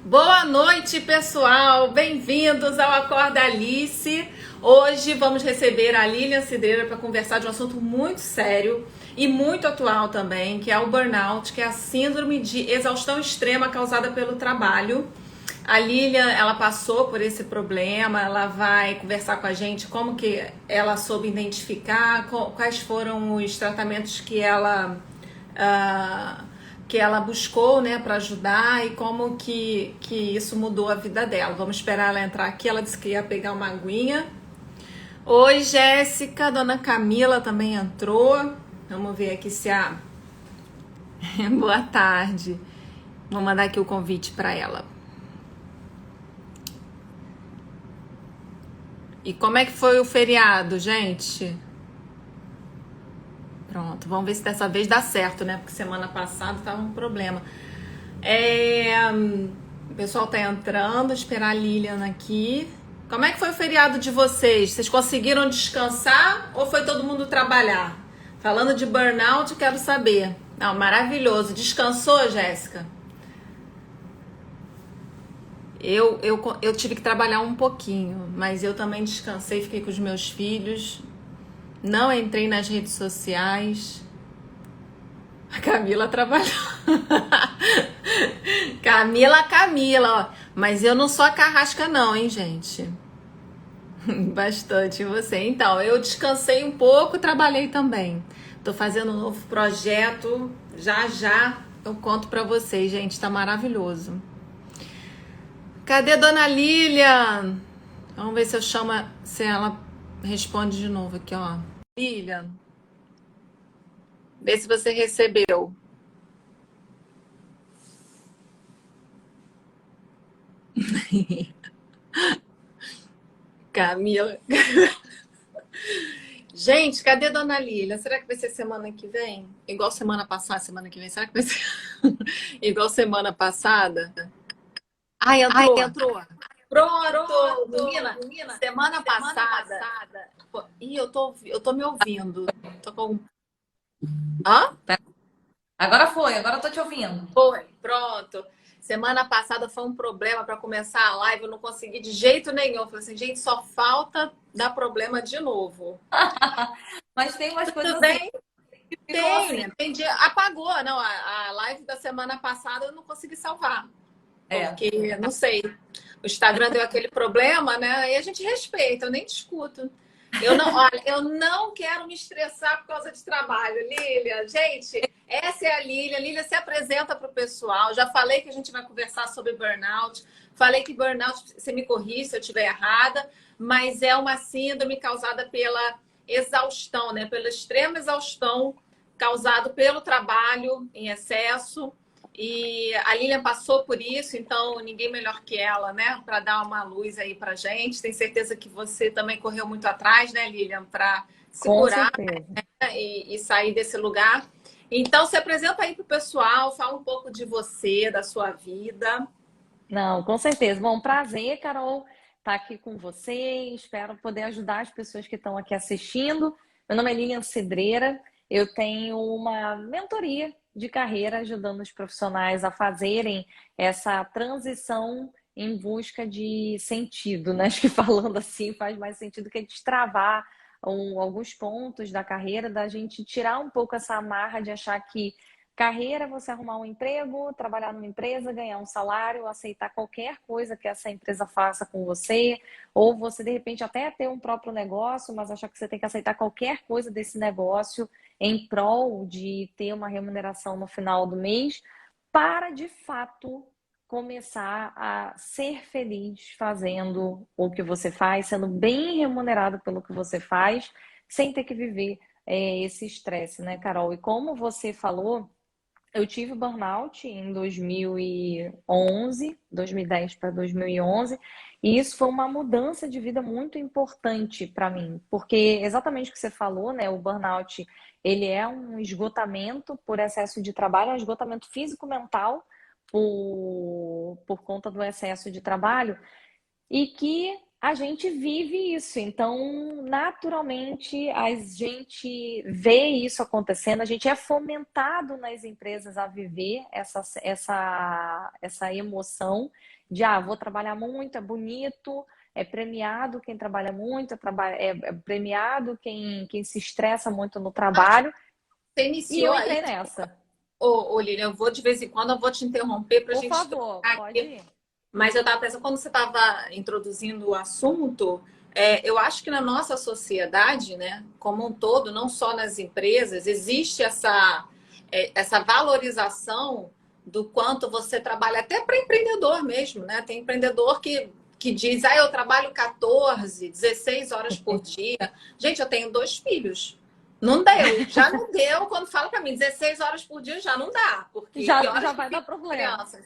Boa noite, pessoal! Bem-vindos ao Acorda Alice. Hoje vamos receber a Lilian Cidreira para conversar de um assunto muito sério e muito atual também, que é o burnout, que é a síndrome de exaustão extrema causada pelo trabalho. A Lilian, ela passou por esse problema, ela vai conversar com a gente como que ela soube identificar, quais foram os tratamentos ah, que ela buscou, né, para ajudar e como que isso mudou a vida dela. Vamos esperar ela entrar aqui. Ela disse que ia pegar uma aguinha. Oi, Jéssica, dona Camila também entrou. Vamos ver aqui se a. Boa tarde. Vou mandar aqui o convite para ela. E como é que foi o feriado, gente? Pronto, vamos ver se dessa vez dá certo, né? Porque semana passada tava um problema. O pessoal tá entrando, esperar a Lilian aqui. Como é que foi o feriado de vocês? Vocês conseguiram descansar ou foi todo mundo trabalhar? Falando de burnout, quero saber. Não, maravilhoso. Descansou, Jéssica? Eu tive que trabalhar um pouquinho, mas eu também descansei, fiquei com os meus filhos. Não entrei nas redes sociais. A Camila trabalhou. Camila, ó. Mas eu não sou a carrasca não, hein, gente? Bastante você. Então, eu descansei um pouco, trabalhei também. Tô fazendo um novo projeto. Já já eu conto pra vocês, gente. Tá maravilhoso. Cadê Dona Lilian? Vamos ver se eu chamo, se ela responde de novo aqui, ó. Lilian, vê se você recebeu. Camila. Gente, cadê Dona Lília? Será que vai ser semana que vem? Igual semana passada, semana que vem? Será que vai ser igual semana passada? Ai, Ai, entrou. entrou. Pronto, Pronto, menina. menina. Semana Semana passada. passada. Pô, ih, eu tô me ouvindo. Tô com. Hã? Agora eu tô te ouvindo. Foi, pronto. Semana passada foi um problema para começar a live, eu não consegui de jeito nenhum. Eu falei assim, gente, só falta dar problema de novo. Mas tem umas coisas Tudo assim bem? que ficam Tem, assim. né? Tem dia. Apagou, não. A live da semana passada eu não consegui salvar. É. Porque, não sei, o Instagram deu aquele problema, né? E a gente respeita, eu nem discuto. Eu não, olha, eu não quero me estressar por causa de trabalho, Lília. Gente, essa é a Lília. Lília se apresenta para o pessoal. Já falei que a gente vai conversar sobre burnout. Falei que burnout, você me corrige se eu estiver errada, mas é uma síndrome causada pela exaustão, né? Pela extrema exaustão causado pelo trabalho em excesso. E a Lilian passou por isso, então ninguém melhor que ela, né, para dar uma luz aí para gente. Tenho certeza que você também correu muito atrás, né, Lilian, para se Com curar, certeza. né, e sair desse lugar. Então, se apresenta aí para o pessoal, fala um pouco de você, da sua vida. Não, com certeza. Bom, prazer, Carol, estar aqui com você. Espero poder ajudar as pessoas que estão aqui assistindo. Meu nome é Lilian Cidreira. Eu tenho uma mentoria de carreira ajudando os profissionais a fazerem essa transição em busca de sentido, né? Acho que falando assim faz mais sentido que destravar alguns pontos da carreira, da gente tirar um pouco essa amarra de achar que carreira, você arrumar um emprego, trabalhar numa empresa, ganhar um salário, aceitar qualquer coisa que essa empresa faça com você, ou você de repente até ter um próprio negócio, mas achar que você tem que aceitar qualquer coisa desse negócio em prol de ter uma remuneração no final do mês, para de fato começar a ser feliz fazendo o que você faz, sendo bem remunerado pelo que você faz, sem ter que viver esse estresse, né, Carol? E como você falou, eu tive burnout em 2011, 2010 para 2011, e isso foi uma mudança de vida muito importante para mim, porque exatamente o que você falou, né? O burnout, ele é um esgotamento por excesso de trabalho, é um esgotamento físico-mental por conta do excesso de trabalho, e que a gente vive isso, então naturalmente a gente vê isso acontecendo, a gente é fomentado nas empresas a viver essa emoção de vou trabalhar muito, é bonito, é premiado quem trabalha muito, é premiado quem se estressa muito no trabalho, Você e eu iniciou aí, entrei nessa. Lilian, eu vou de vez em quando, eu vou te interromper para a Por gente favor, trocar pode aqui. ir. Mas eu estava pensando, quando você estava introduzindo o assunto, eu acho que na nossa sociedade, né, como um todo, não só nas empresas, existe essa valorização do quanto você trabalha, até para empreendedor mesmo, né? Tem empreendedor que diz, eu trabalho 14, 16 horas por dia. Gente, eu tenho 2 filhos. Não deu, já não deu quando fala para mim 16 horas por dia já não dá, porque que Já horas que vai dar ficam problema. crianças?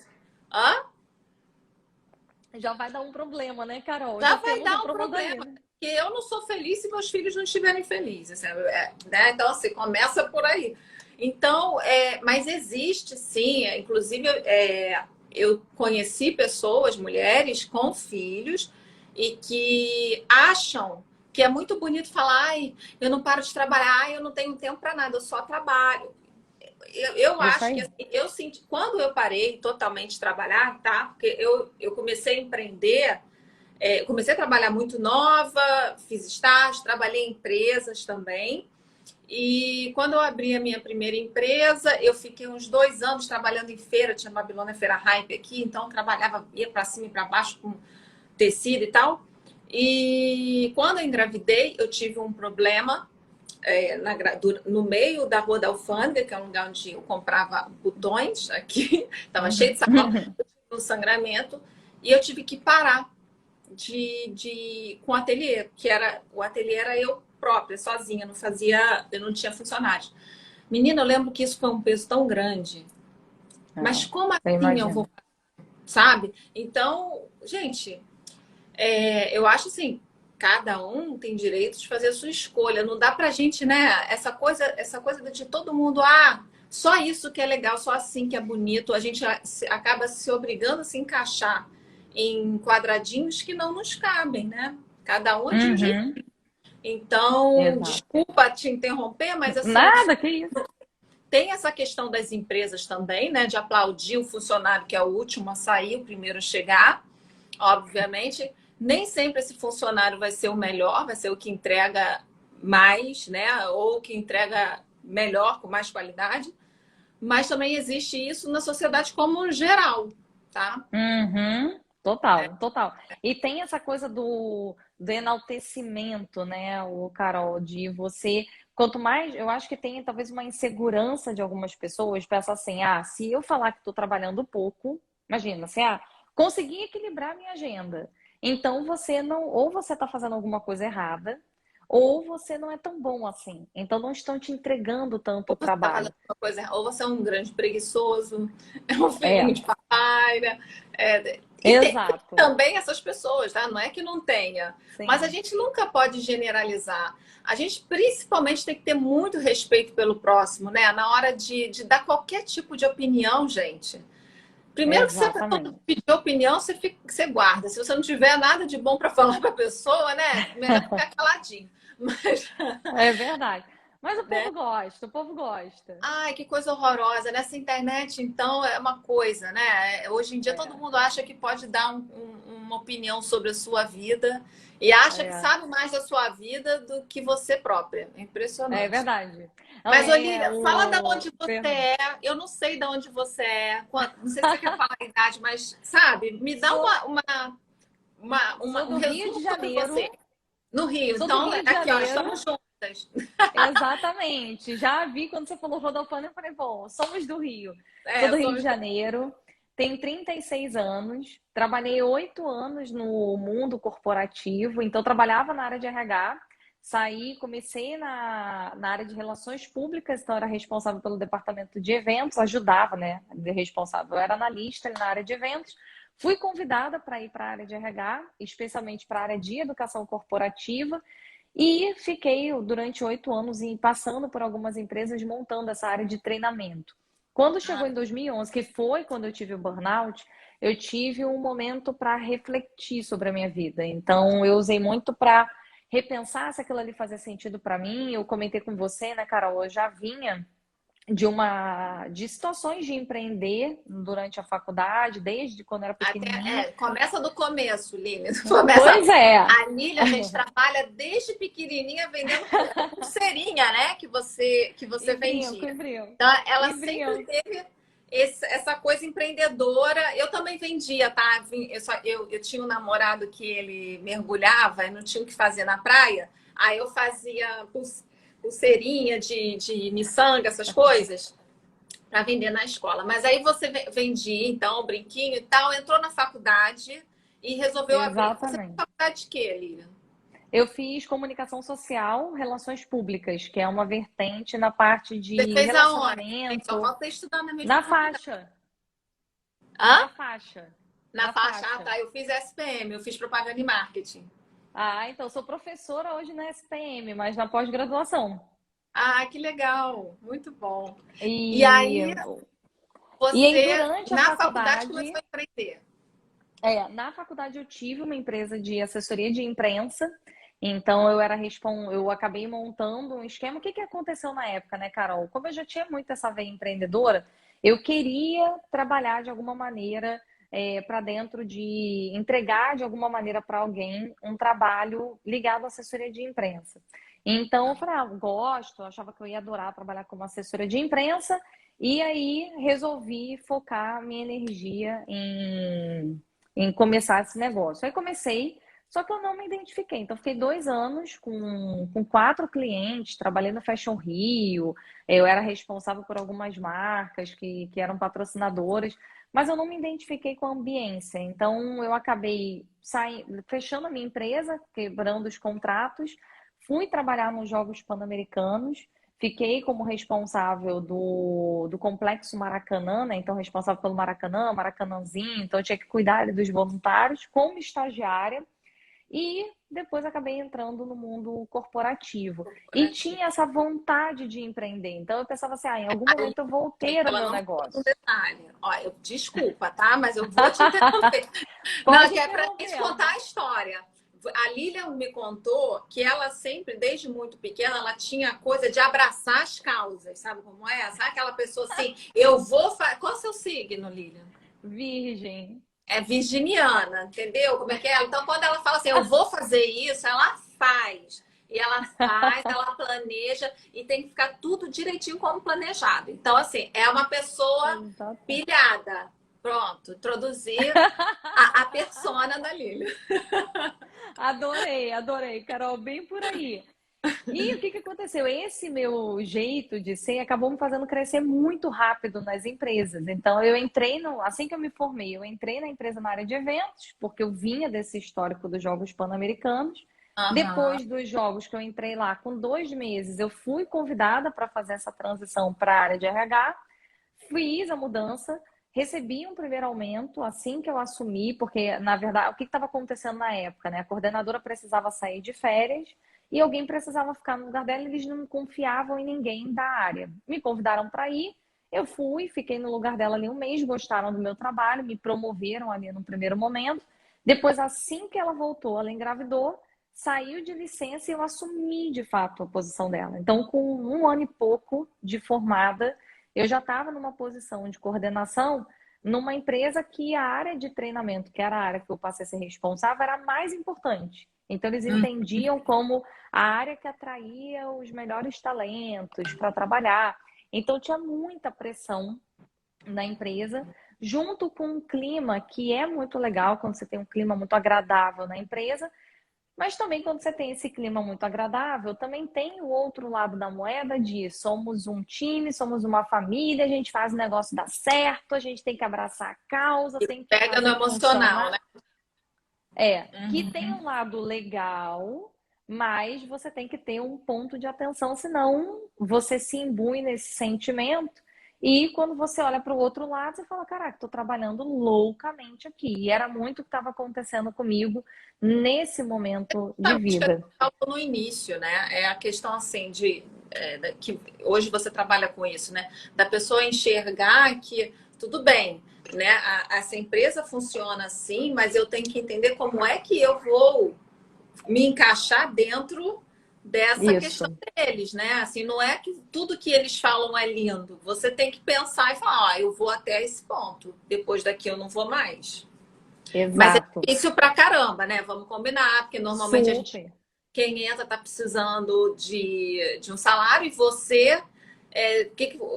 Hã? Já vai dar um problema, né, Carol? Já Já vai temos um dar um problema problema. daí. Que eu não sou feliz se meus filhos não estiverem felizes, né? Então, assim, começa por aí. Então, mas existe sim, inclusive eu conheci pessoas, mulheres com filhos, e que acham que é muito bonito falar, eu não paro de trabalhar, eu não tenho tempo para nada, eu só trabalho. Eu Isso acho que aí. assim, eu senti, quando eu parei totalmente de trabalhar, tá? Porque eu comecei a empreender. Eu comecei a trabalhar muito nova, fiz estágio, trabalhei em empresas também. E quando eu abri a minha primeira empresa, eu fiquei uns 2 anos trabalhando em feira, tinha Babilônia Feira Hype aqui, então eu trabalhava, ia para cima e para baixo com tecido e tal. E quando eu engravidei, eu tive um problema no meio da Rua da Alfândega, que é um lugar onde eu comprava botões aqui, estava cheio de sacola, um sangramento, e eu tive que parar com o ateliê, o ateliê era eu própria, sozinha, eu não tinha funcionários. Menina, eu lembro que isso foi um peso tão grande. Mas como Eu assim eu vou, imagino. sabe? Então, gente, eu acho assim, cada um tem direito de fazer a sua escolha. Não dá pra gente, né? Essa coisa de todo mundo, só isso que é legal, só assim que é bonito. A gente acaba se obrigando a se encaixar em quadradinhos que não nos cabem, né? Cada um é de um jeito. Uhum, Então, exato. desculpa te interromper, mas assim, Nada, que isso. tem essa questão das empresas também, né? De aplaudir o funcionário que é o último a sair, o primeiro a chegar. Obviamente, nem sempre esse funcionário vai ser o melhor, vai ser o que entrega mais, né? Ou que entrega melhor, com mais qualidade. Mas também existe isso na sociedade como geral, tá? Uhum, total, total. E tem essa coisa do enaltecimento, né, o Carol, de você. Quanto mais, eu acho que tem talvez uma insegurança de algumas pessoas, pensa assim, se eu falar que estou trabalhando pouco, imagina, assim, consegui equilibrar minha agenda. Então você não, ou você está fazendo alguma coisa errada, ou você não é tão bom assim. Então não estão te entregando tanto Ou você está fazendo trabalho. uma coisa, ou você é um grande preguiçoso, é um filhinho É, de papai, né? E tem exato. também essas pessoas, tá? Não é que não tenha, mas a Sim, gente nunca pode generalizar. A gente principalmente tem que ter muito respeito pelo próximo, né? Na hora de dar qualquer tipo de opinião, gente. Primeiro que se a pessoa exatamente. pedir opinião, você guarda. Se você não tiver nada de bom para falar para a pessoa, né? Melhor ficar caladinho. Mas, É verdade. Mas o né? povo gosta, o povo gosta. Ai, que coisa horrorosa. Nessa internet, então, é uma coisa, né? Hoje em dia todo É, mundo acha que pode dar uma opinião sobre a sua vida e acha que é, sabe mais da sua vida do que você própria. É é impressionante. verdade. Não, Mas, é Olivia, fala de o. onde você é. Eu não sei de onde você é. Não sei se você quer falar a idade, mas, sabe, me dá Sou, sou um do Rio resumo de sobre você. Janeiro. No Rio. Sou do Então, Rio de aqui, ó, Janeiro. estamos juntas. Exatamente. Já vi quando você falou Rodolfana, eu falei, bom, somos do Rio. Sou do Rio de Somos. Janeiro. Tenho 36 anos. Trabalhei 8 anos no mundo corporativo. Então, trabalhava na área de RH. Saí, comecei na área de relações públicas, então era responsável pelo departamento de eventos, ajudava, né? De responsável, eu era analista na área de eventos. Fui convidada para ir para a área de RH, especialmente para a área de educação corporativa, e fiquei durante 8 anos passando por algumas empresas montando essa área de treinamento. Quando chegou Ah, em 2011, que foi quando eu tive o burnout, eu tive um momento para refletir sobre a minha vida. Então, eu usei muito para repensar se aquilo ali fazia sentido para mim. Eu comentei com você, né, Carol? Eu já vinha de situações de empreender durante a faculdade, desde quando eu era Até, pequenininha. começa do começo, Lilian. Começa. Pois é. A Lilian, a gente trabalha desde pequenininha vendendo pulseirinha, né? Que você vendia. E brinco. Então, ela E sempre brinco. teve essa coisa empreendedora. Eu também vendia, tá? Eu tinha um namorado que ele mergulhava e não tinha o que fazer na praia. Aí eu fazia pulseirinha de miçanga, essas coisas, para vender na escola. Mas aí você vendia, então, o brinquinho e tal, entrou na faculdade e resolveu abrir. Você fez Exatamente. faculdade de quê, Lilian? Eu fiz comunicação social, relações públicas, que é uma vertente na parte Você de fez aonde? Só relacionamento, falta estudar na mesma na faculdade. faixa, Hã? na faixa, Na na faixa, ah, faixa. tá. Eu fiz SPM, eu fiz propaganda e marketing. Ah, então sou professora hoje na SPM, mas na pós-graduação. Ah, que legal. Muito bom. E E, aí, e aí você, durante a na faculdade, faculdade, começou a empreender. na faculdade eu tive uma empresa de assessoria de imprensa, então eu acabei montando um esquema. O que que aconteceu na época, né, Carol? Como eu já tinha muito essa veia empreendedora, eu queria trabalhar de alguma maneira para dentro de entregar de alguma maneira para alguém um trabalho ligado à assessoria de imprensa. Então eu falei, gosto, achava que eu ia adorar trabalhar como assessora de imprensa, e aí resolvi focar minha energia em começar esse negócio. Aí comecei, só que eu não me identifiquei. Então, fiquei 2 anos com 4 clientes, trabalhei no Fashion Rio, eu era responsável por algumas marcas que eram patrocinadoras, mas eu não me identifiquei com a ambiência. Então, eu acabei fechando a minha empresa, quebrando os contratos, fui trabalhar nos Jogos Pan-Americanos. Fiquei como responsável do Complexo Maracanã, né? Então, responsável pelo Maracanã, Maracanãzinho. Então, eu tinha que cuidar ali dos voluntários como estagiária. E depois acabei entrando no mundo corporativo. E Corporativo. tinha essa vontade de empreender. Então, eu pensava assim, em algum momento eu vou ter o Ela meu não falou um negócio. detalhe. Ó, desculpa, tá? Mas eu vou te interromper. Não, Pode que é pra gente interromper. contar a história. A Lilian me contou que ela sempre, desde muito pequena, ela tinha a coisa de abraçar as causas. Sabe como é? Sabe aquela pessoa assim, eu vou fazer. Qual é o seu signo, Lilian? Virgem. É virginiana, entendeu? Como é que é? Então, quando ela fala assim, eu vou fazer isso, ela faz. E ela faz, ela planeja e tem que ficar tudo direitinho como planejado. Então, assim, é uma pessoa Exato. pilhada. Pronto, introduzir a persona da Lília. Adorei, adorei, Carol, bem por aí. E o que que aconteceu? Esse meu jeito de ser acabou me fazendo crescer muito rápido nas empresas. Então, assim que eu me formei, eu entrei na empresa na área de eventos, porque eu vinha desse histórico dos Jogos Pan-Americanos. Aham. Depois dos jogos que eu entrei lá, com 2 meses, eu fui convidada para fazer essa transição para a área de RH. Fiz a mudança, recebi um primeiro aumento assim que eu assumi, porque, na verdade, o que estava acontecendo na época, né? A coordenadora precisava sair de férias e alguém precisava ficar no lugar dela, e eles não confiavam em ninguém da área. Me convidaram para ir, eu fui, fiquei no lugar dela ali um mês, gostaram do meu trabalho, me promoveram ali no primeiro momento. Depois, assim que ela voltou, ela engravidou, saiu de licença e eu assumi de fato a posição dela. Então, com 1 ano e pouco de formada, eu já estava numa posição de coordenação numa empresa que a área de treinamento, que era a área que eu passei a ser responsável, era a mais importante. Então, eles Hum. entendiam como a área que atraía os melhores talentos para trabalhar. Então, tinha muita pressão na empresa, junto com um clima que é muito legal quando você tem um clima muito agradável na empresa, mas também quando você tem esse clima muito agradável, também tem o outro lado da moeda de somos um time, somos uma família, a gente faz o negócio dar certo, a gente tem que abraçar a causa, tem que Pega no fazer emocional, funcionar. né? Que tem um lado legal, mas você tem que ter um ponto de atenção, senão você se imbui nesse sentimento. E quando você olha para o outro lado, você fala: caraca, estou trabalhando loucamente aqui. E era muito o que estava acontecendo comigo nesse momento de Acho que a gente vida. falou no início, né? É a questão assim que hoje você trabalha com isso, né? Da pessoa enxergar que tudo bem. né? Essa empresa funciona assim, mas eu tenho que entender como é que eu vou me encaixar dentro dessa questão Isso, deles, né? Assim, não é que tudo que eles falam é lindo. Você tem que pensar e falar, eu vou até esse ponto. Depois daqui eu não vou mais. Mas é exato. difícil pra caramba, né? Vamos combinar, porque normalmente a gente, Super. quem entra tá precisando de um salário e você,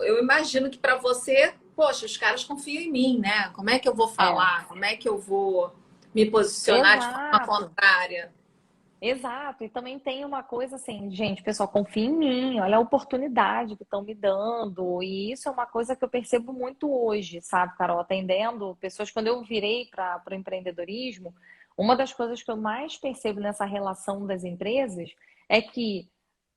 eu imagino que para você, poxa, os caras confiam em mim, né? Como é que eu vou É, falar? Como é que eu vou me posicionar de forma exato. contrária? Exato, e também tem uma coisa assim, gente, pessoal, confia em mim, olha a oportunidade que estão me dando, e isso é uma coisa que eu percebo muito hoje, sabe, Carol, atendendo pessoas, quando eu virei para o empreendedorismo, uma das coisas que eu mais percebo nessa relação das empresas é que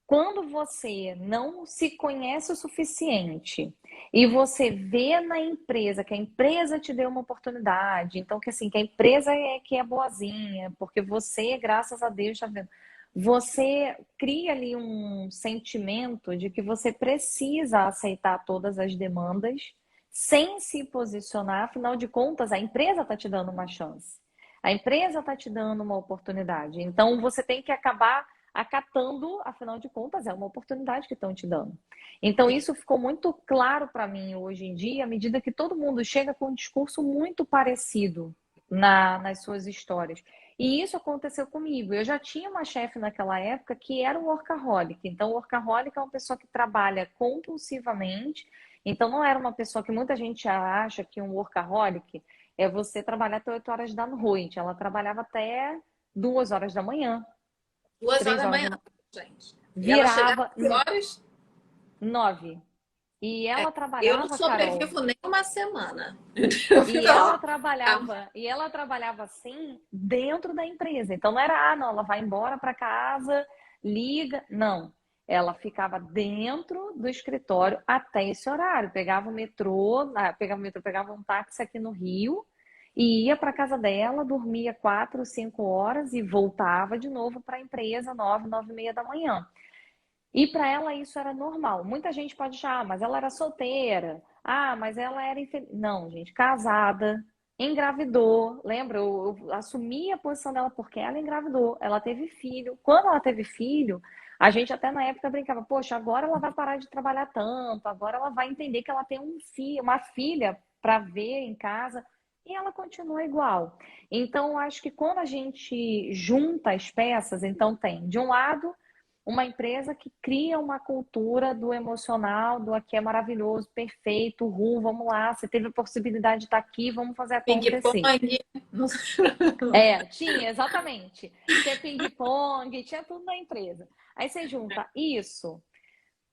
quando você não se conhece o suficiente e você vê na empresa que a empresa te deu uma oportunidade, então que assim, que a empresa é que é boazinha, porque você, graças a Deus, está vendo, você cria ali um sentimento de que você precisa aceitar todas as demandas sem se posicionar, afinal de contas, a empresa está te dando uma chance. A empresa está te dando uma oportunidade. Então você tem que acabar acatando, afinal de contas, é uma oportunidade que estão te dando. Então, isso ficou muito claro para mim hoje em dia, à medida que todo mundo chega com um discurso muito parecido nas suas histórias. E isso aconteceu comigo. Eu já tinha uma chefe naquela época que era um workaholic. Então, o workaholic é uma pessoa que trabalha compulsivamente. Então, não era uma pessoa que muita gente acha que um workaholic é você trabalhar até 8 horas da noite. Ela trabalhava até 2 horas da manhã, 2 horas três da horas manhã, da manhã. gente. E ela chegava Virava às que horas? 9. E ela Eu não trabalhava, Carol. sobrevivo nem uma semana. Eu fico, ó, E ela trabalhava assim dentro da empresa. Então não era, não, ela vai embora para casa, liga. Não. Ela ficava dentro do escritório até esse horário. Pegava um táxi aqui no Rio e ia para casa dela, dormia 4, 5 horas e voltava de novo para a empresa 9, 9:30 da manhã. E para ela isso era normal. Muita gente pode achar, mas ela era solteira. Ah, mas ela era infeliz. Não, gente, casada, engravidou. Lembra? Eu assumi a posição dela porque ela engravidou. Ela teve filho. Quando ela teve filho, a gente até na época brincava, poxa, agora ela vai parar de trabalhar tanto, agora ela vai entender que ela tem um filho, uma filha para ver em casa. E ela continua igual. Então, eu acho que quando a gente junta as peças, então tem, de um lado, uma empresa que cria uma cultura do emocional, do aqui é maravilhoso, perfeito, vamos lá, você teve a possibilidade de estar aqui, vamos fazer acontecer. ping-pong. É, tinha, exatamente. Tinha ping-pong, tinha tudo na empresa. Aí você junta isso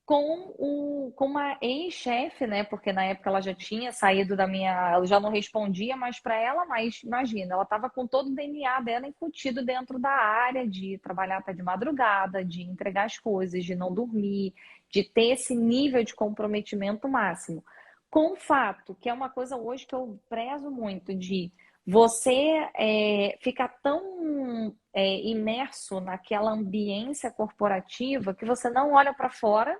com uma ex-chefe, né? Porque na época ela já tinha saído da minha. Ela já não respondia mais para ela, mas imagina, ela estava com todo o DNA dela incutido dentro da área de trabalhar até de madrugada, de entregar as coisas, de não dormir, de ter esse nível de comprometimento máximo. Com o fato, que é uma coisa hoje que eu prezo muito, de você ficar tão imerso naquela ambiência corporativa que você não olha para fora.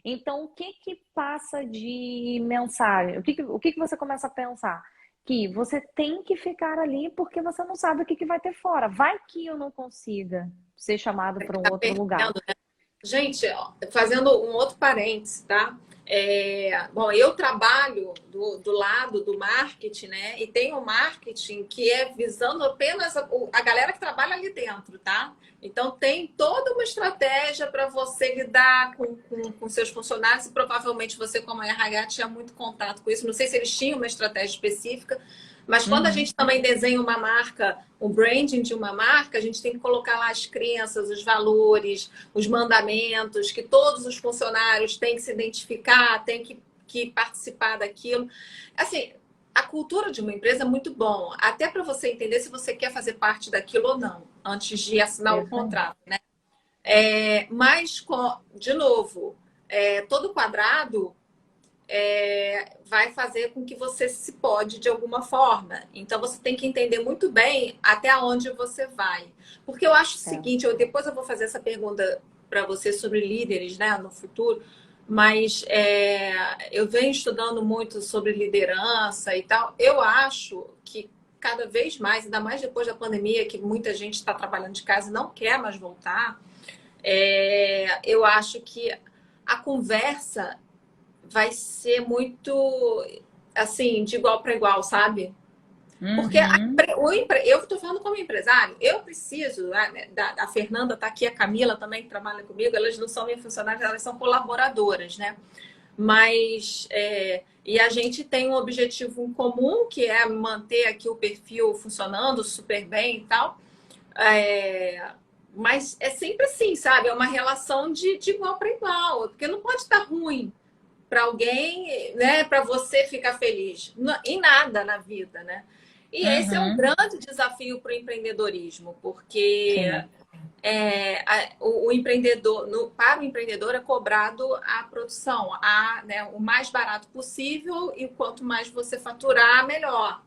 Então, o que que passa de mensagem? O que que você começa a pensar? Que você tem que ficar ali porque você não sabe o que que vai ter fora. Vai que eu não consiga ser chamado para um Tá outro lugar. perdendo. Gente, ó, fazendo um outro parênteses, tá? Bom, eu trabalho do lado do marketing, né? E tem um marketing que é visando apenas a galera que trabalha ali dentro, tá? Então, tem toda uma estratégia para você lidar com seus funcionários e provavelmente você, como RH, tinha muito contato com isso. Não sei se eles tinham uma estratégia específica, mas quando a Uhum. gente também desenha uma marca, o branding de uma marca, a gente tem que colocar lá as crenças, os valores, os mandamentos, que todos os funcionários têm que se identificar, têm que participar daquilo. Assim, a cultura de uma empresa é muito bom, até para você entender se você quer fazer parte daquilo ou não, antes de assinar o Isso aí. contrato, né? Mas, de novo, todo quadrado vai fazer com que você se pode de alguma forma. Então você tem que entender muito bem até onde você vai. Porque eu acho o É. seguinte, depois eu vou fazer essa pergunta para você sobre líderes, né, no futuro. Mas eu venho estudando muito sobre liderança e tal. Eu acho que cada vez mais, ainda mais depois da pandemia, que muita gente está trabalhando de casa e não quer mais voltar, eu acho que a conversa vai ser muito assim, de igual para igual, sabe? Porque Uhum. eu estou falando como empresário, eu preciso, né, a Fernanda está aqui, a Camila também que trabalha comigo, elas não são minhas funcionárias, elas são colaboradoras, né? Mas e a gente tem um objetivo em comum, que é manter aqui o perfil funcionando super bem e tal. É, mas é sempre assim, sabe? É uma relação de igual para igual, porque não pode estar ruim para alguém, né? Para você ficar feliz em nada na vida, né? E esse é um Uhum. grande desafio para o empreendedorismo, porque Sim. o empreendedor, para o empreendedor é cobrado a produção, né, o mais barato possível e quanto mais você faturar, melhor.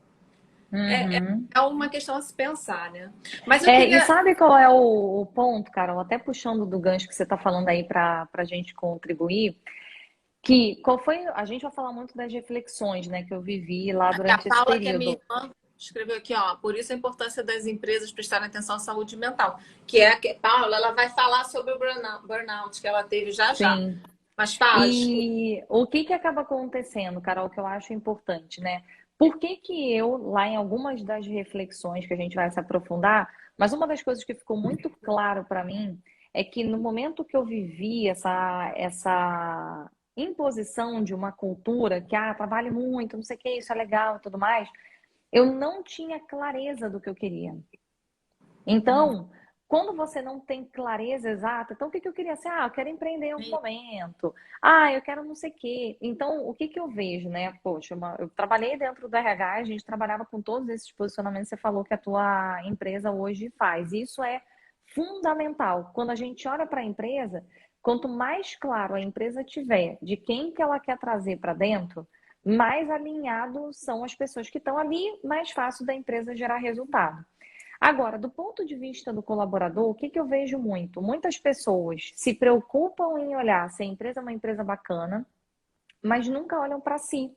É, é, Uhum. é uma questão a se pensar, né? Mas eu E queria. sabe qual é o ponto, Carol? Até puxando do gancho que você está falando aí para a gente contribuir, que qual foi? A gente vai falar muito das reflexões, né, que eu vivi lá A durante esse Paula, que é minha período. irmã, escreveu aqui, ó, por isso a importância das empresas prestarem atenção à saúde mental. Que é que Paula, ela vai falar sobre o burnout que ela teve já já. Sim. Mas fala, desculpa. E o que que acaba acontecendo, Carol, que eu acho importante, né? Por que que eu, lá em algumas das reflexões que a gente vai se aprofundar, mas uma das coisas que ficou muito claro para mim é que no momento que eu vivi essa imposição de uma cultura que, trabalhe muito, não sei o que, isso é legal e tudo mais, eu não tinha clareza do que eu queria. Então, quando você não tem clareza exata, então o que que eu queria ser? Eu quero empreender em algum momento. Eu quero não sei o quê. Então, o que que eu vejo, né? Poxa, eu trabalhei dentro do RH, a gente trabalhava com todos esses posicionamentos que você falou que a tua empresa hoje faz. Isso é fundamental. Quando a gente olha para a empresa, quanto mais claro a empresa tiver de quem que ela quer trazer para dentro, mais alinhado são as pessoas que estão ali, mais fácil da empresa gerar resultado. Agora, do ponto de vista do colaborador, o que que eu vejo muito? Muitas pessoas se preocupam em olhar se a empresa é uma empresa bacana, mas nunca olham para si.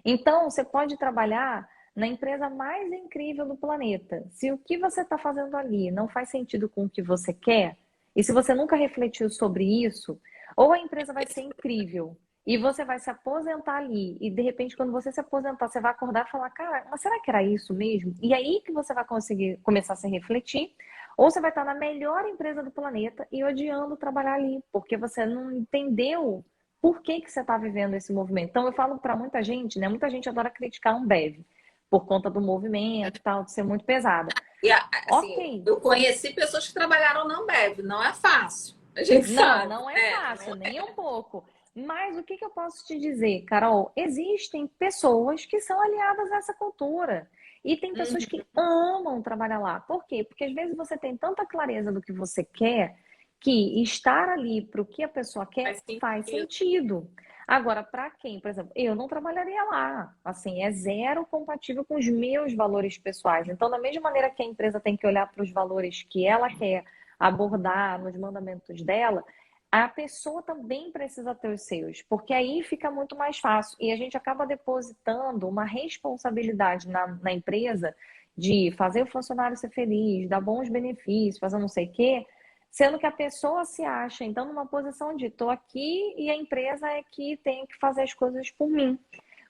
Então, você pode trabalhar na empresa mais incrível do planeta. Se o que você está fazendo ali não faz sentido com o que você quer, e se você nunca refletiu sobre isso, ou a empresa vai ser incrível e você vai se aposentar ali, e de repente, quando você se aposentar, você vai acordar e falar: cara, mas será que era isso mesmo? E aí que você vai conseguir começar a se refletir. Ou você vai estar na melhor empresa do planeta e odiando trabalhar ali, porque você não entendeu por que que você está vivendo esse movimento. Então, eu falo para muita gente, né? Muita gente adora criticar a Ambev por conta do movimento e tal, de ser muito pesada. E assim, Ok, eu conheci pessoas que trabalharam na Ambev, não é fácil. A gente não, sabe. não é fácil, nem um pouco. Mas o que que eu posso te dizer, Carol? Existem pessoas que são aliadas a essa cultura. E tem pessoas que amam trabalhar lá. Por quê? Porque às vezes você tem tanta clareza do que você quer que estar ali para o que a pessoa quer Faz faz sentido. sentido. Agora, para quem, por exemplo, eu não trabalharia lá. Assim, é zero compatível com os meus valores pessoais. Então, da mesma maneira que a empresa tem que olhar para os valores que ela quer abordar nos mandamentos dela, a pessoa também precisa ter os seus, porque aí fica muito mais fácil. E a gente acaba depositando uma responsabilidade na empresa de fazer o funcionário ser feliz, dar bons benefícios, fazer não sei o quê, sendo que a pessoa se acha, então, numa posição de estou aqui e a empresa é que tem que fazer as coisas por mim.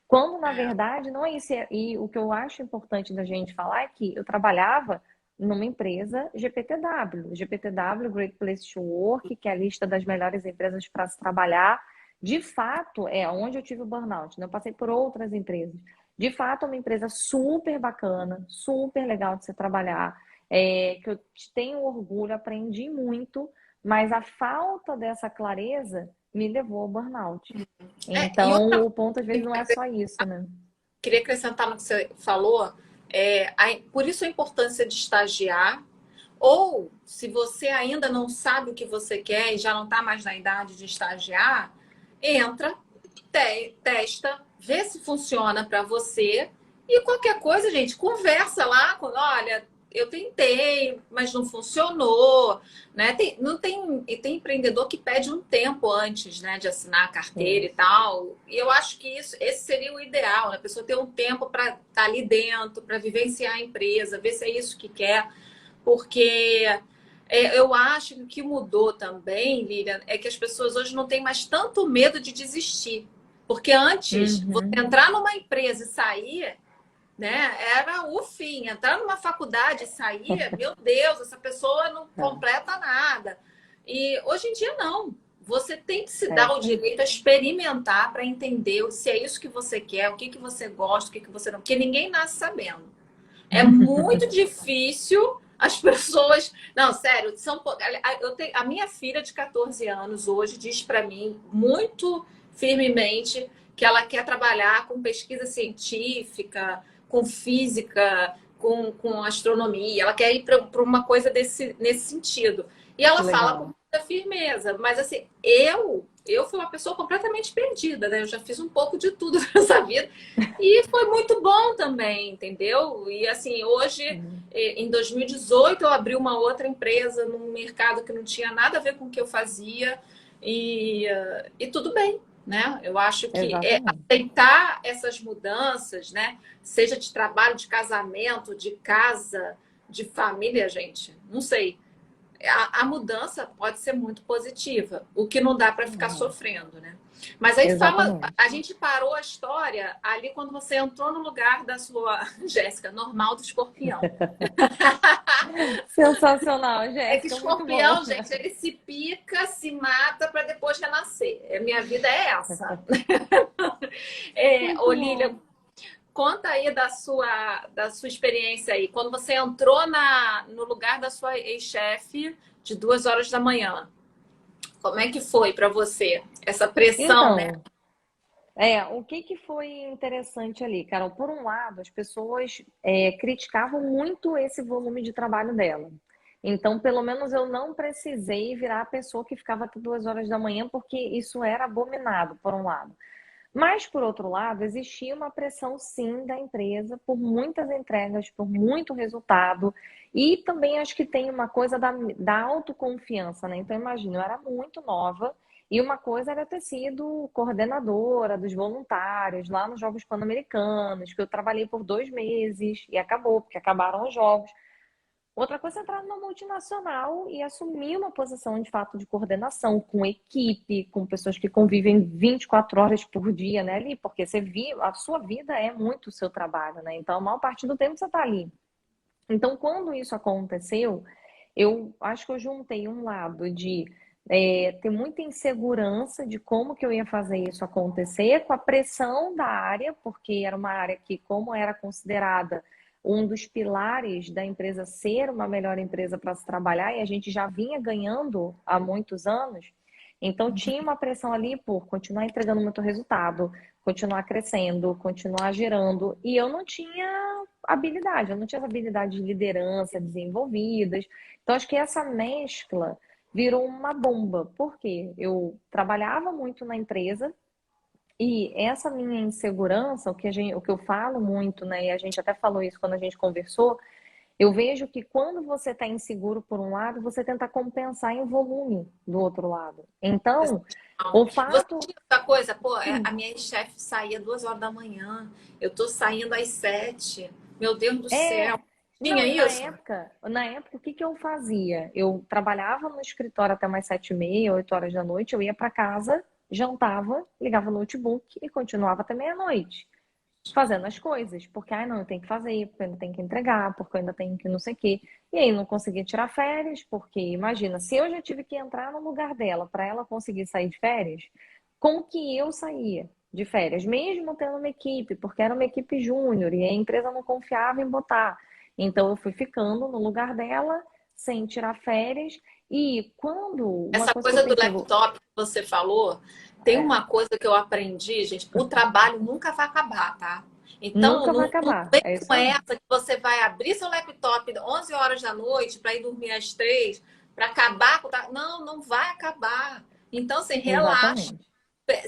Quando, na É. verdade, não é isso. E o que eu acho importante da gente falar é que eu trabalhava numa empresa GPTW. GPTW, Great Place to Work, que é a lista das melhores empresas para se trabalhar. De fato, é onde eu tive o burnout, né? Eu passei por outras empresas. De fato, é uma empresa super bacana, super legal de se trabalhar, que eu tenho orgulho, aprendi muito, mas a falta dessa clareza me levou ao burnout. E Então, outra o ponto às vezes não é só isso, né? queria acrescentar no que você falou, por isso a importância de estagiar, ou se você ainda não sabe o que você quer e já não está mais na idade de estagiar, entra, testa, vê se funciona para você e qualquer coisa, gente, conversa lá, olha, eu tentei, mas não funcionou, né? Tem empreendedor que pede um tempo antes, né, de assinar a carteira e tal. E eu acho que esse seria o ideal, né? A pessoa ter um tempo para estar ali dentro, para vivenciar a empresa, ver se é isso que quer, porque eu acho que o que mudou também, Lilian, é que as pessoas hoje não têm mais tanto medo de desistir. Porque antes, você Uhum. entrar numa empresa e sair, né? Era o fim. Entrar numa faculdade e sair, meu Deus, essa pessoa não completa nada. E hoje em dia, não. Você tem que se dar o Sim. direito a experimentar para entender se é isso que você quer, o que que você gosta, o que que você não. Porque ninguém nasce sabendo. É muito difícil as pessoas. Não, sério, a minha filha de 14 anos hoje diz para mim muito firmemente que ela quer trabalhar com pesquisa científica, com física, com astronomia. Ela quer ir para uma coisa nesse sentido. E Que ela fala com legal. muita firmeza. Mas assim, eu fui uma pessoa completamente perdida, né? Eu já fiz um pouco de tudo nessa vida. E foi muito bom também, entendeu? E assim, hoje, em 2018, eu abri uma outra empresa num mercado que não tinha nada a ver com o que eu fazia. E tudo bem, né? Eu acho que Exatamente. aceitar essas mudanças, né? Seja de trabalho, de casamento, de casa, de família, gente, não sei. A mudança pode ser muito positiva, o que não dá para ficar sofrendo, né? Mas aí fala, Exatamente. a gente parou a história ali quando você entrou no lugar da sua Jéssica, normal do escorpião. Sensacional, É que Jéssica, muito bom. escorpião, gente, ele se pica, se mata para depois renascer. Minha vida é essa. Muito Olívia, bom. conta aí da sua experiência aí. Quando você entrou no lugar da sua ex-chefe de 2 horas da manhã. Como é que foi para você essa pressão, né? Então, o que que foi interessante ali, Carol? Por um lado, as pessoas criticavam muito esse volume de trabalho dela. Então, pelo menos eu não precisei virar a pessoa que ficava até 2 horas da manhã, porque isso era abominado, por um lado. Mas, por outro lado, existia uma pressão, sim, da empresa por muitas entregas, por muito resultado. E também acho que tem uma coisa da autoconfiança, né? Então, imagina, eu era muito nova e uma coisa era ter sido coordenadora dos voluntários lá nos Jogos Pan-Americanos, que eu trabalhei por 2 meses e acabou, porque acabaram os Jogos. Outra coisa é entrar numa multinacional e assumir uma posição de fato de coordenação com equipe, com pessoas que convivem 24 horas por dia, né, ali, porque a sua vida é muito o seu trabalho, né? Então, a maior parte do tempo você está ali. Então, quando isso aconteceu, eu acho que eu juntei um lado de ter muita insegurança de como que eu ia fazer isso acontecer, com a pressão da área, porque era uma área que, como era considerada um dos pilares da empresa ser uma melhor empresa para se trabalhar, e a gente já vinha ganhando há muitos anos, então tinha uma pressão ali por continuar entregando muito resultado, continuar crescendo, continuar gerando, e eu não tinha habilidade, eu não tinha as habilidades de liderança desenvolvidas. Então, acho que essa mescla virou uma bomba, porque eu trabalhava muito na empresa e essa minha insegurança, o que eu falo muito, né, e a gente até falou isso quando a gente conversou, eu vejo que quando você está inseguro por um lado, você tenta compensar em volume do outro lado. Então, o Você fato. tinha essa coisa, pô, a minha chefe saía 2 horas da manhã, eu tô saindo às 7. Meu Deus do céu. É. Tinha Não, e isso? na época, o que que eu fazia? Eu trabalhava no escritório até mais 7h30, 8 horas da noite, eu ia para casa, jantava, ligava o notebook e continuava até meia-noite, fazendo as coisas. Porque, não, eu tenho que fazer, porque eu ainda tenho que entregar, porque eu ainda tenho que não sei o quê. E aí não conseguia tirar férias, porque imagina, se eu já tive que entrar no lugar dela para ela conseguir sair de férias, como que eu saía de férias, mesmo tendo uma equipe, porque era uma equipe júnior e a empresa não confiava em botar. Então eu fui ficando no lugar dela, sem tirar férias. E quando uma Essa coisa que eu coisa do percebo, laptop que você falou, tem uma coisa que eu aprendi, gente, o trabalho nunca vai acabar, tá? Então, nunca vai não acabar. vem É isso com aí. essa que você vai abrir seu laptop 11 horas da noite para ir dormir às 3, para acabar com o Não, não vai acabar. Então, assim, relaxa. Exatamente.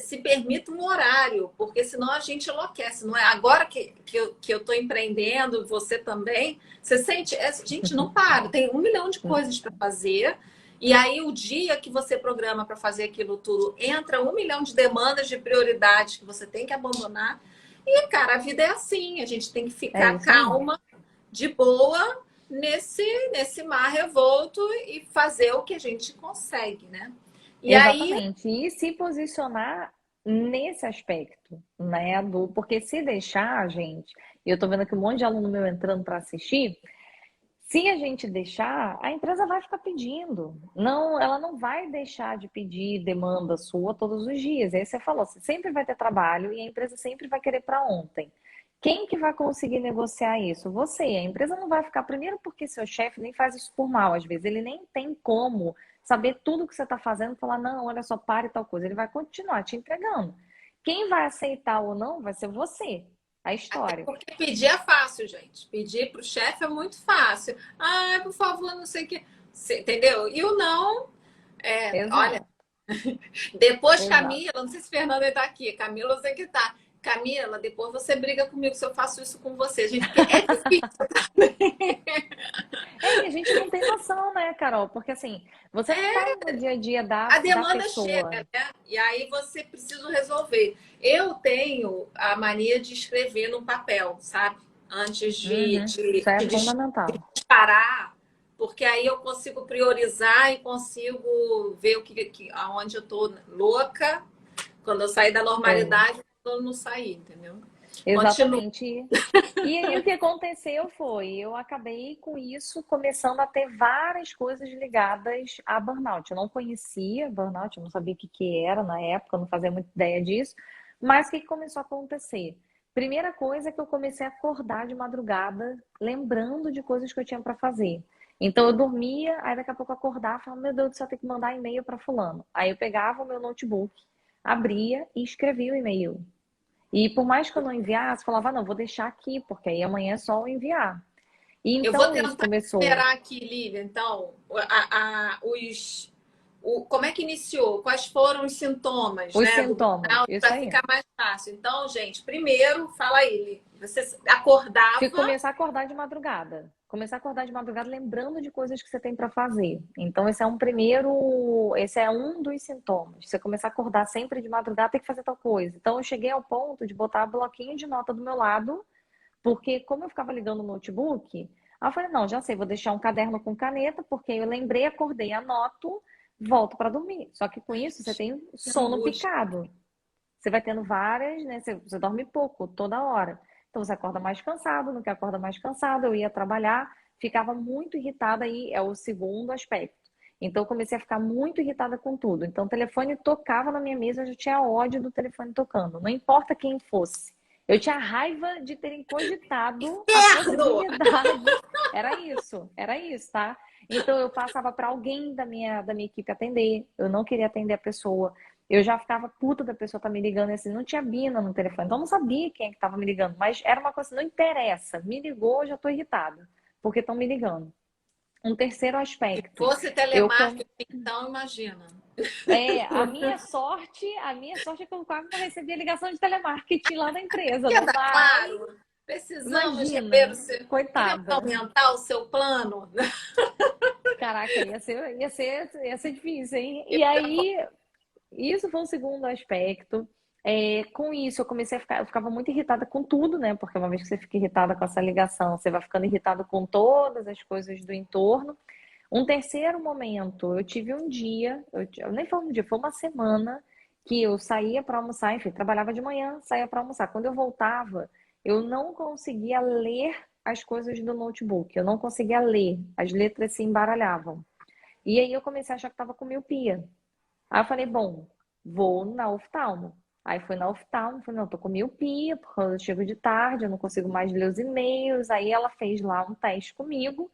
se permita um horário, porque senão a gente enlouquece, não é? Agora que eu estou empreendendo, você também, você sente, gente, não para, tem 1 milhão de coisas para fazer, e aí o dia que você programa para fazer aquilo tudo, entra 1 milhão de demandas de prioridades que você tem que abandonar, e, cara, a vida é assim, a gente tem que É ficar isso aí. calma, de boa, nesse mar revolto e fazer o que a gente consegue, né? E aí, Exatamente. E se posicionar nesse aspecto, né? Porque se deixar, gente, e eu tô vendo que um monte de aluno meu entrando para assistir, se a gente deixar, a empresa vai ficar pedindo. Não, ela não vai deixar de pedir demanda sua todos os dias. Aí você falou, você sempre vai ter trabalho e a empresa sempre vai querer para ontem. Quem que vai conseguir negociar isso? Você. A empresa não vai ficar, primeiro porque seu chefe nem faz isso por mal, às vezes. Ele nem tem como saber tudo que você está fazendo e falar, não, olha só, pare tal coisa. Ele vai continuar te entregando. Quem vai aceitar ou não vai ser você. A até história. porque pedir é fácil, gente. Pedir para o chefe é muito fácil. Ah, por favor, não sei o que. Entendeu? E o não, olha, Exato, depois exato. Camila, não sei se Fernanda está aqui. Camila, eu sei que tá. Camila, depois você briga comigo se eu faço isso com você, gente, porque é difícil. É, e a gente não tem noção, né, Carol? Porque assim, você não tá no dia a dia A da demanda pessoa. chega, né? E aí você precisa resolver. Eu tenho a mania de escrever no papel, sabe? Antes Uhum. Isso é de fundamental. disparar, porque aí eu consigo priorizar e consigo ver aonde eu tô louca, quando eu sair da É, normalidade, quando eu não sair, entendeu? Continua. exatamente. E aí o que aconteceu foi, eu acabei com isso começando a ter várias coisas ligadas a burnout. Eu não conhecia burnout, eu não sabia o que que era na época, eu não fazia muita ideia disso. Mas o que que começou a acontecer? Primeira coisa é que eu comecei a acordar de madrugada, lembrando de coisas que eu tinha para fazer. Então eu dormia, aí daqui a pouco eu acordava, falava, meu Deus do céu, tem que mandar e-mail para fulano. Aí eu pegava o meu notebook, abria e escrevia o e-mail. E por mais que eu não enviasse, falava, não, vou deixar aqui, porque aí amanhã é só eu enviar. E Eu vou então isso tentar começou. esperar aqui, Lívia, então, como é que iniciou? Quais foram os sintomas, Os né, do sintomas, burnout isso para aí. ficar mais fácil? Então, gente, primeiro, fala aí, você acordava, Começar a acordar de madrugada. Começar a acordar de madrugada lembrando de coisas que você tem para fazer. Então, esse é um dos sintomas. Você começar a acordar sempre de madrugada, tem que fazer tal coisa. Então, eu cheguei ao ponto de botar bloquinho de nota do meu lado, porque como eu ficava ligando o notebook, aí eu falei, não, já sei, vou deixar um caderno com caneta, porque eu lembrei, acordei, anoto, volto para dormir. Só que com isso você tem que sono angústia. picado. Você vai tendo várias, né? Você dorme pouco, toda hora. Então você acorda mais cansado, no que acorda mais cansado, eu ia trabalhar, ficava muito irritada aí, é o segundo aspecto. Então eu comecei a ficar muito irritada com tudo. Então o telefone tocava na minha mesa, eu já tinha ódio do telefone tocando, não importa quem fosse. Eu tinha raiva de terem cogitado a Inferno! possibilidade. Era isso, tá? Então eu passava para alguém da minha equipe atender, eu não queria atender a pessoa. Eu já ficava puta da pessoa estar me ligando e assim, não tinha Bina no telefone, então eu não sabia quem é que estava me ligando, mas era uma coisa, não interessa, me ligou, eu já estou irritada, porque estão me ligando. Um terceiro Se aspecto, fosse eu com... telemarketing, então, imagina. a minha sorte é que eu quase não recebia ligação de telemarketing lá da empresa, né? Queda Mas claro, precisamos rever imagina, o seu. Podemos coitada. aumentar o seu plano? Caraca, ia ser difícil, hein? E aí, isso foi um segundo aspecto. Com isso, eu ficava muito irritada com tudo, né? Porque uma vez que você fica irritada com essa ligação, você vai ficando irritado com todas as coisas do entorno. Um terceiro momento, eu tive um dia, nem foi um dia, foi uma semana que eu saía para almoçar, enfim, trabalhava de manhã, saía para almoçar. Quando eu voltava, eu não conseguia ler as coisas do notebook, eu não conseguia ler, as letras se embaralhavam. E aí eu comecei a achar que estava com miopia. Aí eu falei, bom, vou na oftalmo. Aí fui na oftalmo, falei, não, tô com miopia, porque eu chego de tarde, eu não consigo mais ler os e-mails. Aí ela fez lá um teste comigo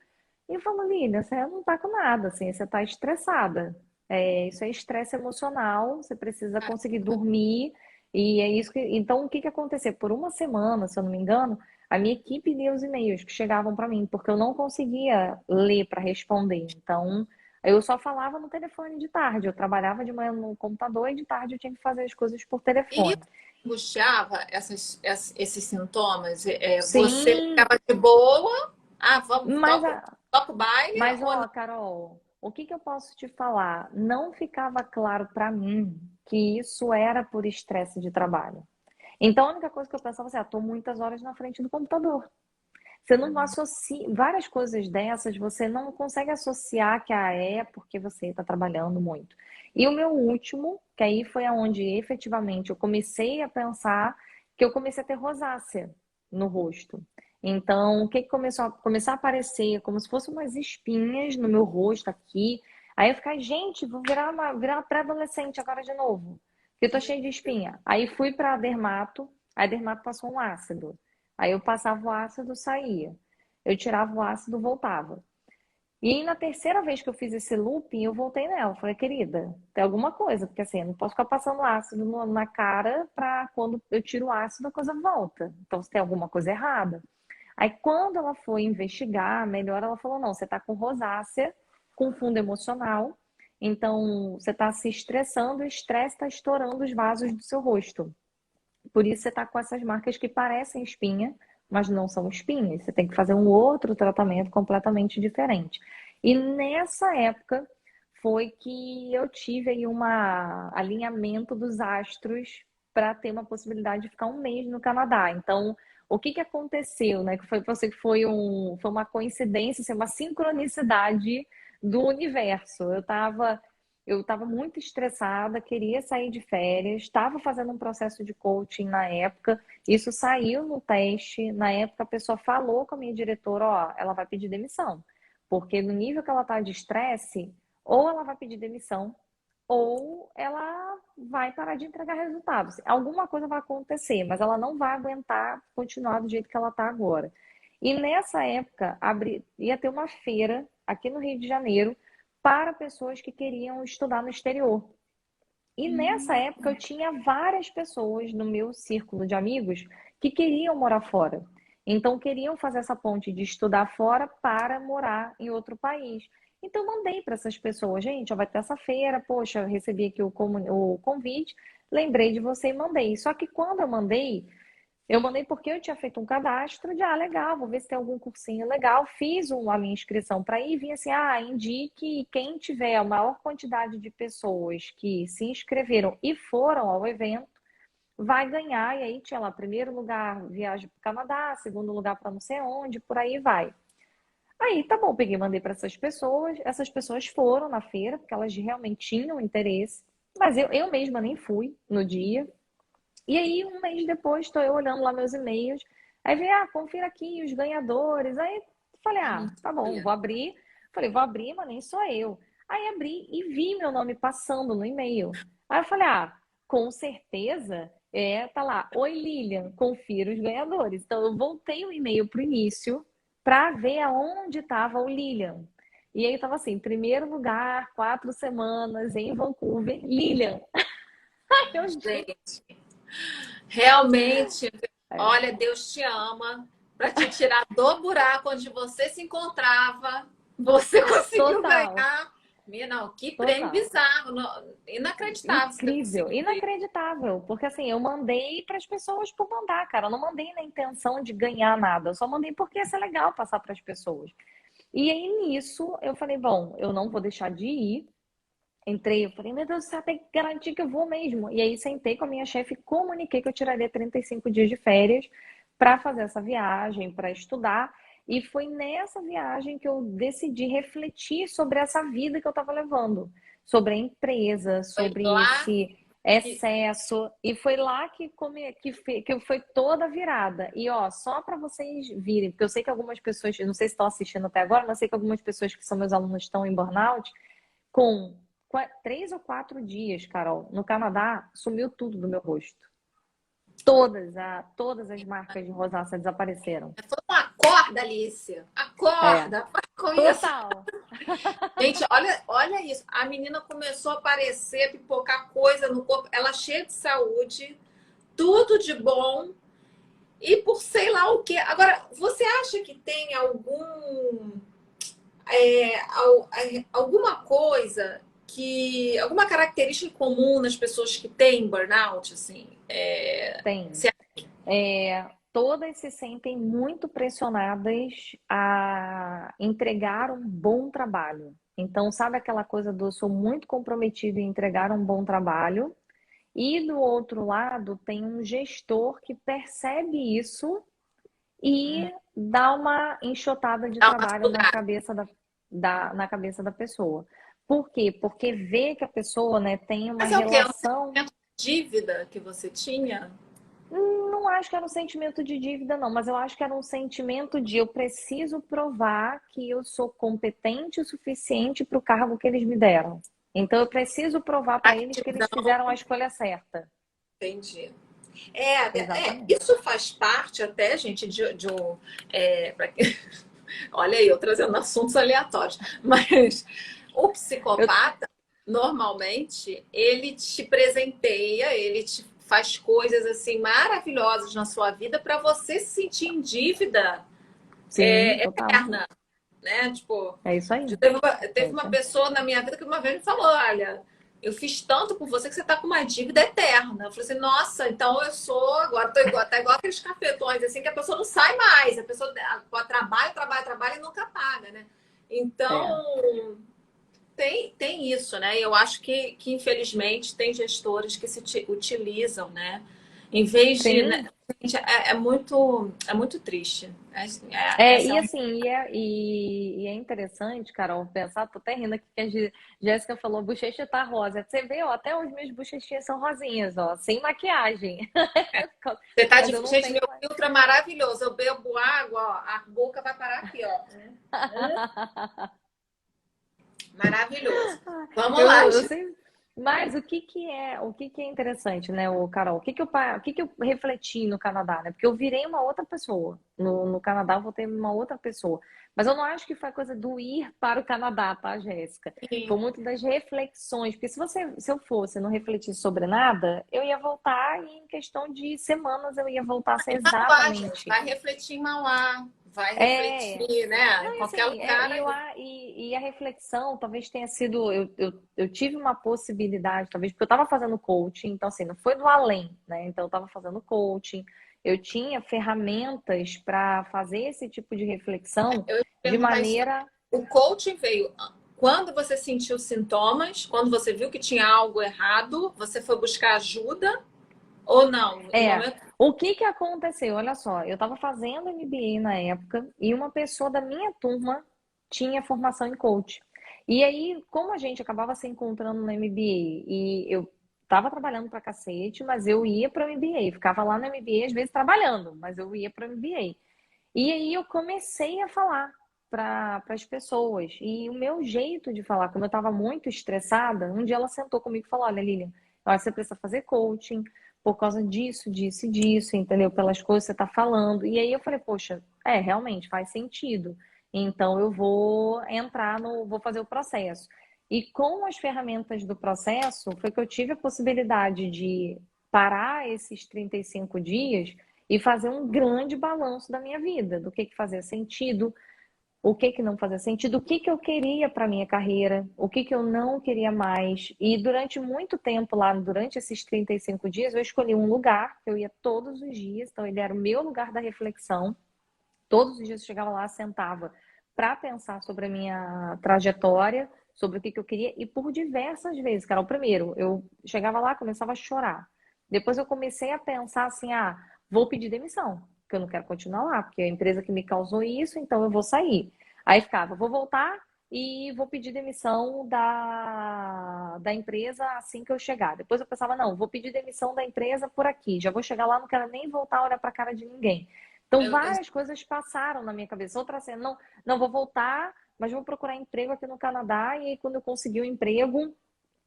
e falou, Lília, você não tá com nada, assim, você tá estressada. Isso é estresse emocional, você precisa conseguir dormir. E é isso que. Então, o que que aconteceu? Por uma semana, se eu não me engano, a minha equipe lia os e-mails que chegavam para mim, porque eu não conseguia ler para responder. Então, Eu só falava no telefone de tarde. Eu trabalhava de manhã no computador e de tarde eu tinha que fazer as coisas por E telefone. angustiava esses sintomas? Você Sim, ficava de boa? Ah, vamos, mas, toca o baile ou não? ó, Carol, o que que eu posso te falar? Não ficava claro para mim que isso era por estresse de trabalho. Então, a única coisa que eu pensava assim, tô muitas horas na frente do computador. Você não associa várias coisas dessas, você não consegue associar que é porque você está trabalhando muito. E o meu último, que aí foi aonde efetivamente eu comecei a pensar que eu comecei a ter rosácea no rosto. Então, o que que começar a aparecer como se fossem umas espinhas no meu rosto aqui. Aí eu fiquei, gente, vou virar uma pré-adolescente agora de novo, porque eu tô cheia de espinha. Aí fui para dermato, aí a dermato passou um ácido. Aí eu passava o ácido, saía. Eu tirava o ácido, voltava. E aí, na terceira vez que eu fiz esse looping, eu voltei nela. Falei, querida, tem alguma coisa, porque assim, eu não posso ficar passando ácido na cara pra quando eu tiro o ácido a coisa volta. Então, se tem alguma coisa errada. Aí, quando ela foi investigar melhor, ela falou: não, você tá com rosácea, com fundo emocional. Então, você tá se estressando, o estresse está estourando os vasos do seu rosto. Por isso você está com essas marcas que parecem espinha, mas não são espinhas. Você tem que fazer um outro tratamento completamente diferente. E nessa época foi que eu tive aí um alinhamento dos astros para ter uma possibilidade de ficar um mês no Canadá. Então, o que que aconteceu, né? Que foi você que foi uma coincidência, assim, uma sincronicidade do universo. Eu estava muito estressada, queria sair de férias, estava fazendo um processo de coaching na época, isso saiu no teste. Na época, a pessoa falou com a minha diretora: ó, ela vai pedir demissão, porque no nível que ela está de estresse, ou ela vai pedir demissão, ou ela vai parar de entregar resultados. Alguma coisa vai acontecer, mas ela não vai aguentar continuar do jeito que ela está agora. E nessa época, ia ter uma feira aqui no Rio de Janeiro para pessoas que queriam estudar no exterior. E nessa época eu tinha várias pessoas no meu círculo de amigos que queriam morar fora. Então queriam fazer essa ponte de estudar fora para morar em outro país. Então eu mandei para essas pessoas, gente, ó, vai ter essa feira, poxa, eu recebi aqui o convite, lembrei de você e mandei. Só que quando eu mandei porque eu tinha feito um cadastro de, legal, vou ver se tem algum cursinho legal. Fiz a minha inscrição para ir e vim assim, indique quem tiver a maior quantidade de pessoas que se inscreveram e foram ao evento, vai ganhar. E aí tinha lá, primeiro lugar, viagem para o Canadá, segundo lugar para não sei onde, por aí vai. Aí, tá bom, peguei, mandei para essas pessoas foram na feira, porque elas realmente tinham interesse, mas eu mesma nem fui no dia. E aí, um mês depois, estou eu olhando lá meus e-mails. Aí vem, confira aqui os ganhadores. Aí falei, tá bom, vou abrir. Falei, vou abrir, mas nem sou eu. Aí abri e vi meu nome passando no e-mail. Aí eu falei, com certeza, tá lá. Oi, Lilian, confira os ganhadores. Então eu voltei o e-mail para o início para ver aonde estava o Lilian. E aí estava assim, primeiro lugar, 4 semanas em Vancouver, Lilian. Aí eu, Gente, realmente, é, olha, Deus te ama para te tirar do buraco onde você se encontrava. Você conseguiu total. ganhar. Não, que prêmio Total. bizarro, inacreditável você ter Incrível, conseguido isso. inacreditável, porque assim, eu mandei para as pessoas por mandar, cara, eu não mandei na intenção de ganhar nada, eu só mandei porque ia ser legal passar para as pessoas. E aí nisso eu falei, bom, eu não vou deixar de ir. Entrei, eu falei, meu Deus do céu, tem que garantir que eu vou mesmo. E aí sentei com a minha chefe e comuniquei que eu tiraria 35 dias de férias para fazer essa viagem, para estudar. E foi nessa viagem que eu decidi refletir sobre essa vida que eu estava levando, sobre a empresa, Foi sobre lá esse que excesso. E foi lá que foi toda a virada. E ó, só para vocês virem, porque eu sei que algumas pessoas, eu não sei se estão assistindo até agora, mas eu sei que algumas pessoas que são meus alunos estão em burnout, com 3 ou 4 dias, Carol, no Canadá, sumiu tudo do meu rosto. Todas as marcas de rosácea desapareceram. foi um acorda, Alice. É, Acorda, para com isso. total. Gente, olha isso. A menina começou a aparecer, pipocar coisa no corpo. Ela cheia de saúde, tudo de bom. E por sei lá o quê. Agora, você acha que tem algum alguma coisa alguma característica comum nas pessoas que têm burnout, assim, Tem. se- Todas se sentem muito pressionadas a entregar um bom trabalho. Então, sabe aquela coisa do eu sou muito comprometido em entregar um bom trabalho, e do outro lado tem um gestor que percebe isso e dá uma enxotada de dá uma trabalho na sugada. cabeça na cabeça da pessoa. Por quê? Porque vê que a pessoa, né, tem uma Mas é o quê? É um relação. sentimento de dívida que você tinha? Não acho que era um sentimento de dívida, não, mas eu acho que era um sentimento de eu preciso provar que eu sou competente o suficiente para o cargo que eles me deram. Então eu preciso provar para eles que eles Gratidão, fizeram a escolha certa. entendi. Exatamente. Isso faz parte até, gente, de um. Olha aí, eu trazendo assuntos aleatórios. Mas o Eu, psicopata, normalmente, ele te presenteia, ele te faz coisas assim maravilhosas na sua vida para você se sentir em dívida sim, total. eterna, né? Tipo, É isso aí. É teve isso uma aí. pessoa na minha vida que uma vez me falou: olha, eu fiz tanto por você que você tá com uma dívida eterna. Eu falei assim, nossa, então eu sou, agora tô igual, tá igual aqueles cafetões, assim, que a pessoa não sai mais, a pessoa trabalha e nunca paga, né? É. Então, tem isso, né? Eu acho que infelizmente tem gestores que utilizam, né? Em vez de, né? Sim. Gente, é muito triste. Essa E é uma. assim, e é interessante, Carol, pensar, tô até rindo aqui que a Jéssica falou, bochecha tá rosa. Você vê, ó, até os meus bochechinhas são rosinhas, ó, sem maquiagem. Você tá Mas de. eu não Gente, tenho. meu filtro é maravilhoso. Eu bebo água, ó, a boca vai parar aqui, ó. Maravilhoso. Vamos lá, Eu gente. sei. Mas o que que é interessante, né, o Carol? O que que eu refleti no Canadá, né? Porque eu virei uma outra pessoa. No Canadá eu voltei uma outra pessoa. Mas eu não acho que foi coisa do ir para o Canadá, tá, Jéssica? Foi muito das reflexões. Porque se eu fosse não refletir sobre nada, eu ia voltar e em questão de semanas eu ia voltar a ser Mauá, gente. exatamente. Vai refletir em Mauá. Vai É, refletir, né? Em não, e qualquer assim, lugar e, aí. e a reflexão talvez tenha sido. Eu tive uma possibilidade, talvez, porque eu estava fazendo coaching, então, assim, não foi do além, né? Então, eu estava fazendo coaching, eu tinha ferramentas para fazer esse tipo de reflexão Eu ia de perguntar isso. maneira. O coaching veio quando você sentiu sintomas, quando você viu que tinha algo errado, você foi buscar ajuda ou não? No É, momento. o que que aconteceu? Olha só, eu estava fazendo MBA na época e uma pessoa da minha turma tinha formação em coach. E aí, como a gente acabava se encontrando no MBA e eu estava trabalhando pra cacete, mas eu ia para o MBA, ficava lá no MBA às vezes trabalhando, mas eu ia para o MBA. E aí eu comecei a falar para as pessoas. E o meu jeito de falar, como eu estava muito estressada, um dia ela sentou comigo e falou: Olha, Lilian, eu acho que você precisa fazer coaching por causa disso, disso e disso, entendeu? Pelas coisas que você está falando. E aí eu falei: Poxa, realmente faz sentido. Então eu vou entrar no, vou fazer o processo. E com as ferramentas do processo, foi que eu tive a possibilidade de parar esses 35 dias e fazer um grande balanço da minha vida, do que fazia sentido, o que não fazia sentido, o que eu queria para minha carreira, o que eu não queria mais. E durante muito tempo lá, durante esses 35 dias, eu escolhi um lugar que eu ia todos os dias, então ele era o meu lugar da reflexão. Todos os dias eu chegava lá, sentava para pensar sobre a minha trajetória, sobre o que eu queria, e por diversas vezes, Carol, primeiro, eu chegava lá, começava a chorar. Depois eu comecei a pensar assim, vou pedir demissão, porque eu não quero continuar lá, porque é a empresa que me causou isso, então eu vou sair. Aí ficava, vou voltar e vou pedir demissão da empresa assim que eu chegar. Depois eu pensava, não, vou pedir demissão da empresa por aqui, já vou chegar lá, não quero nem voltar a olhar para a cara de ninguém. Então, Eu, várias coisas passaram na minha cabeça. Outra assim, não, não vou voltar, mas vou procurar emprego aqui no Canadá. E aí, quando eu conseguir o emprego,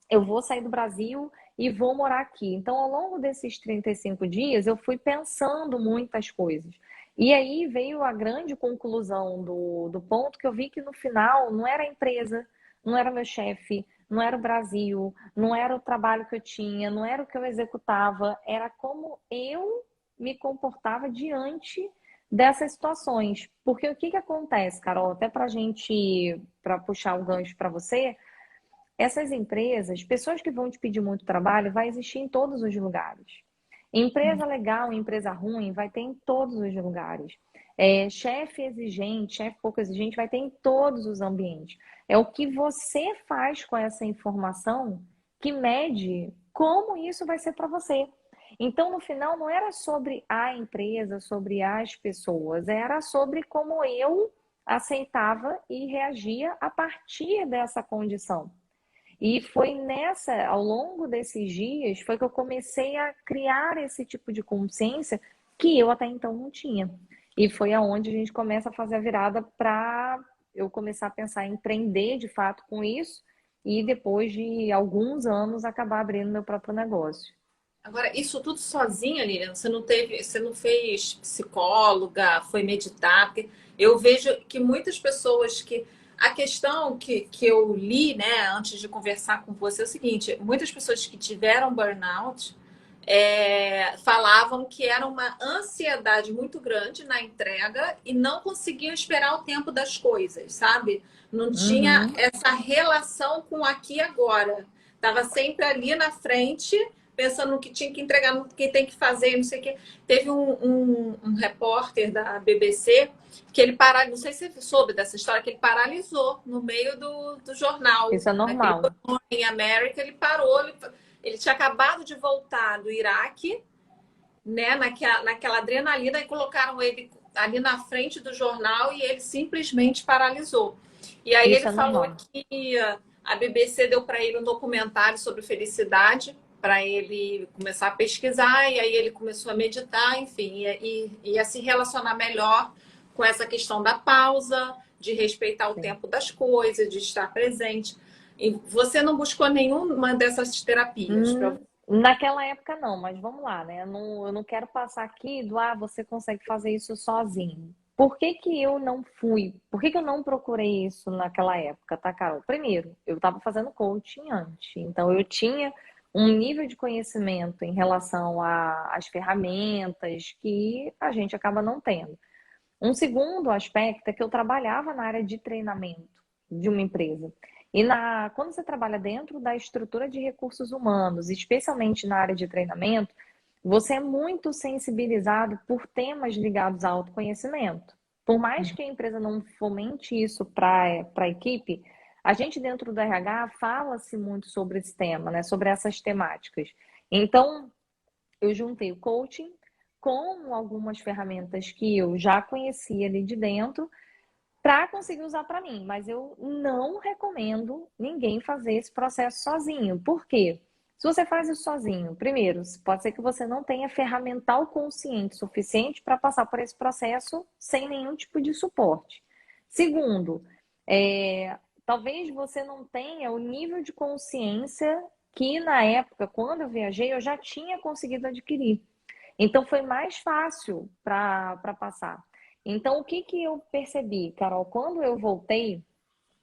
eu vou sair do Brasil e vou morar aqui. Então, ao longo desses 35 dias, eu fui pensando muitas coisas. E aí veio a grande conclusão do ponto que eu vi que no final não era a empresa, não era o meu chefe, não era o Brasil, não era o trabalho que eu tinha, não era o que eu executava, era como eu me comportava diante dessas situações. Porque o que que acontece, Carol? Até para puxar o gancho para você, essas empresas, pessoas que vão te pedir muito trabalho, vai existir em todos os lugares. Empresa legal, empresa ruim, vai ter em todos os lugares. Chefe exigente, chefe pouco exigente, vai ter em todos os ambientes. É o que você faz com essa informação que mede como isso vai ser para você. Então, no final, não era sobre a empresa, sobre as pessoas, era sobre como eu aceitava e reagia a partir dessa condição. E foi ao longo desses dias, foi que eu comecei a criar esse tipo de consciência que eu até então não tinha. E foi aonde a gente começa a fazer a virada para eu começar a pensar em empreender de fato com isso e depois de alguns anos acabar abrindo meu próprio negócio. Agora, isso tudo sozinha, Lilian, você não fez psicóloga, foi meditar, porque eu vejo que muitas pessoas que. A questão que eu li, né, antes de conversar com você é o seguinte: muitas pessoas que tiveram burnout falavam que era uma ansiedade muito grande na entrega e não conseguiam esperar o tempo das coisas, sabe? Não tinha Uhum. essa relação com aqui e agora. Estava sempre ali na frente, pensando no que tinha que entregar, no que tem que fazer, não sei o quê. Teve um repórter da BBC que ele paralisou, não sei se você soube dessa história, que ele paralisou no meio do jornal, Isso é né? Que ele normal. foi em América, ele parou, ele tinha acabado de voltar do Iraque, né, naquela adrenalina, e colocaram ele ali na frente do jornal e ele simplesmente paralisou. E aí Isso ele é falou normal. que a BBC deu para ele um documentário sobre felicidade, para ele começar a pesquisar, e aí ele começou a meditar, enfim, e a se relacionar melhor com essa questão da pausa, de respeitar o Sim. tempo das coisas, de estar presente. E você não buscou nenhuma dessas terapias para Naquela época não, mas vamos lá, né? Eu não quero passar aqui você consegue fazer isso sozinho. Por que que eu não fui? Por que que eu não procurei isso naquela época, tá, Carol? Primeiro, eu estava fazendo coaching antes, então eu tinha um nível de conhecimento em relação às ferramentas que a gente acaba não tendo. Um segundo aspecto é que eu trabalhava na área de treinamento de uma empresa. E quando você trabalha dentro da estrutura de recursos humanos, especialmente na área de treinamento, você é muito sensibilizado por temas ligados ao autoconhecimento. Por mais que a empresa não fomente isso para a equipe, a gente dentro do RH fala-se muito sobre esse tema, né? Sobre essas temáticas. Então, eu juntei o coaching com algumas ferramentas que eu já conhecia ali de dentro para conseguir usar para mim, mas eu não recomendo ninguém fazer esse processo sozinho. Por quê? Se você faz isso sozinho, primeiro, pode ser que você não tenha ferramental consciente suficiente para passar por esse processo sem nenhum tipo de suporte. Segundo, talvez você não tenha o nível de consciência que na época, quando eu viajei, eu já tinha conseguido adquirir. Então foi mais fácil para passar. Então o que que eu percebi, Carol, quando eu voltei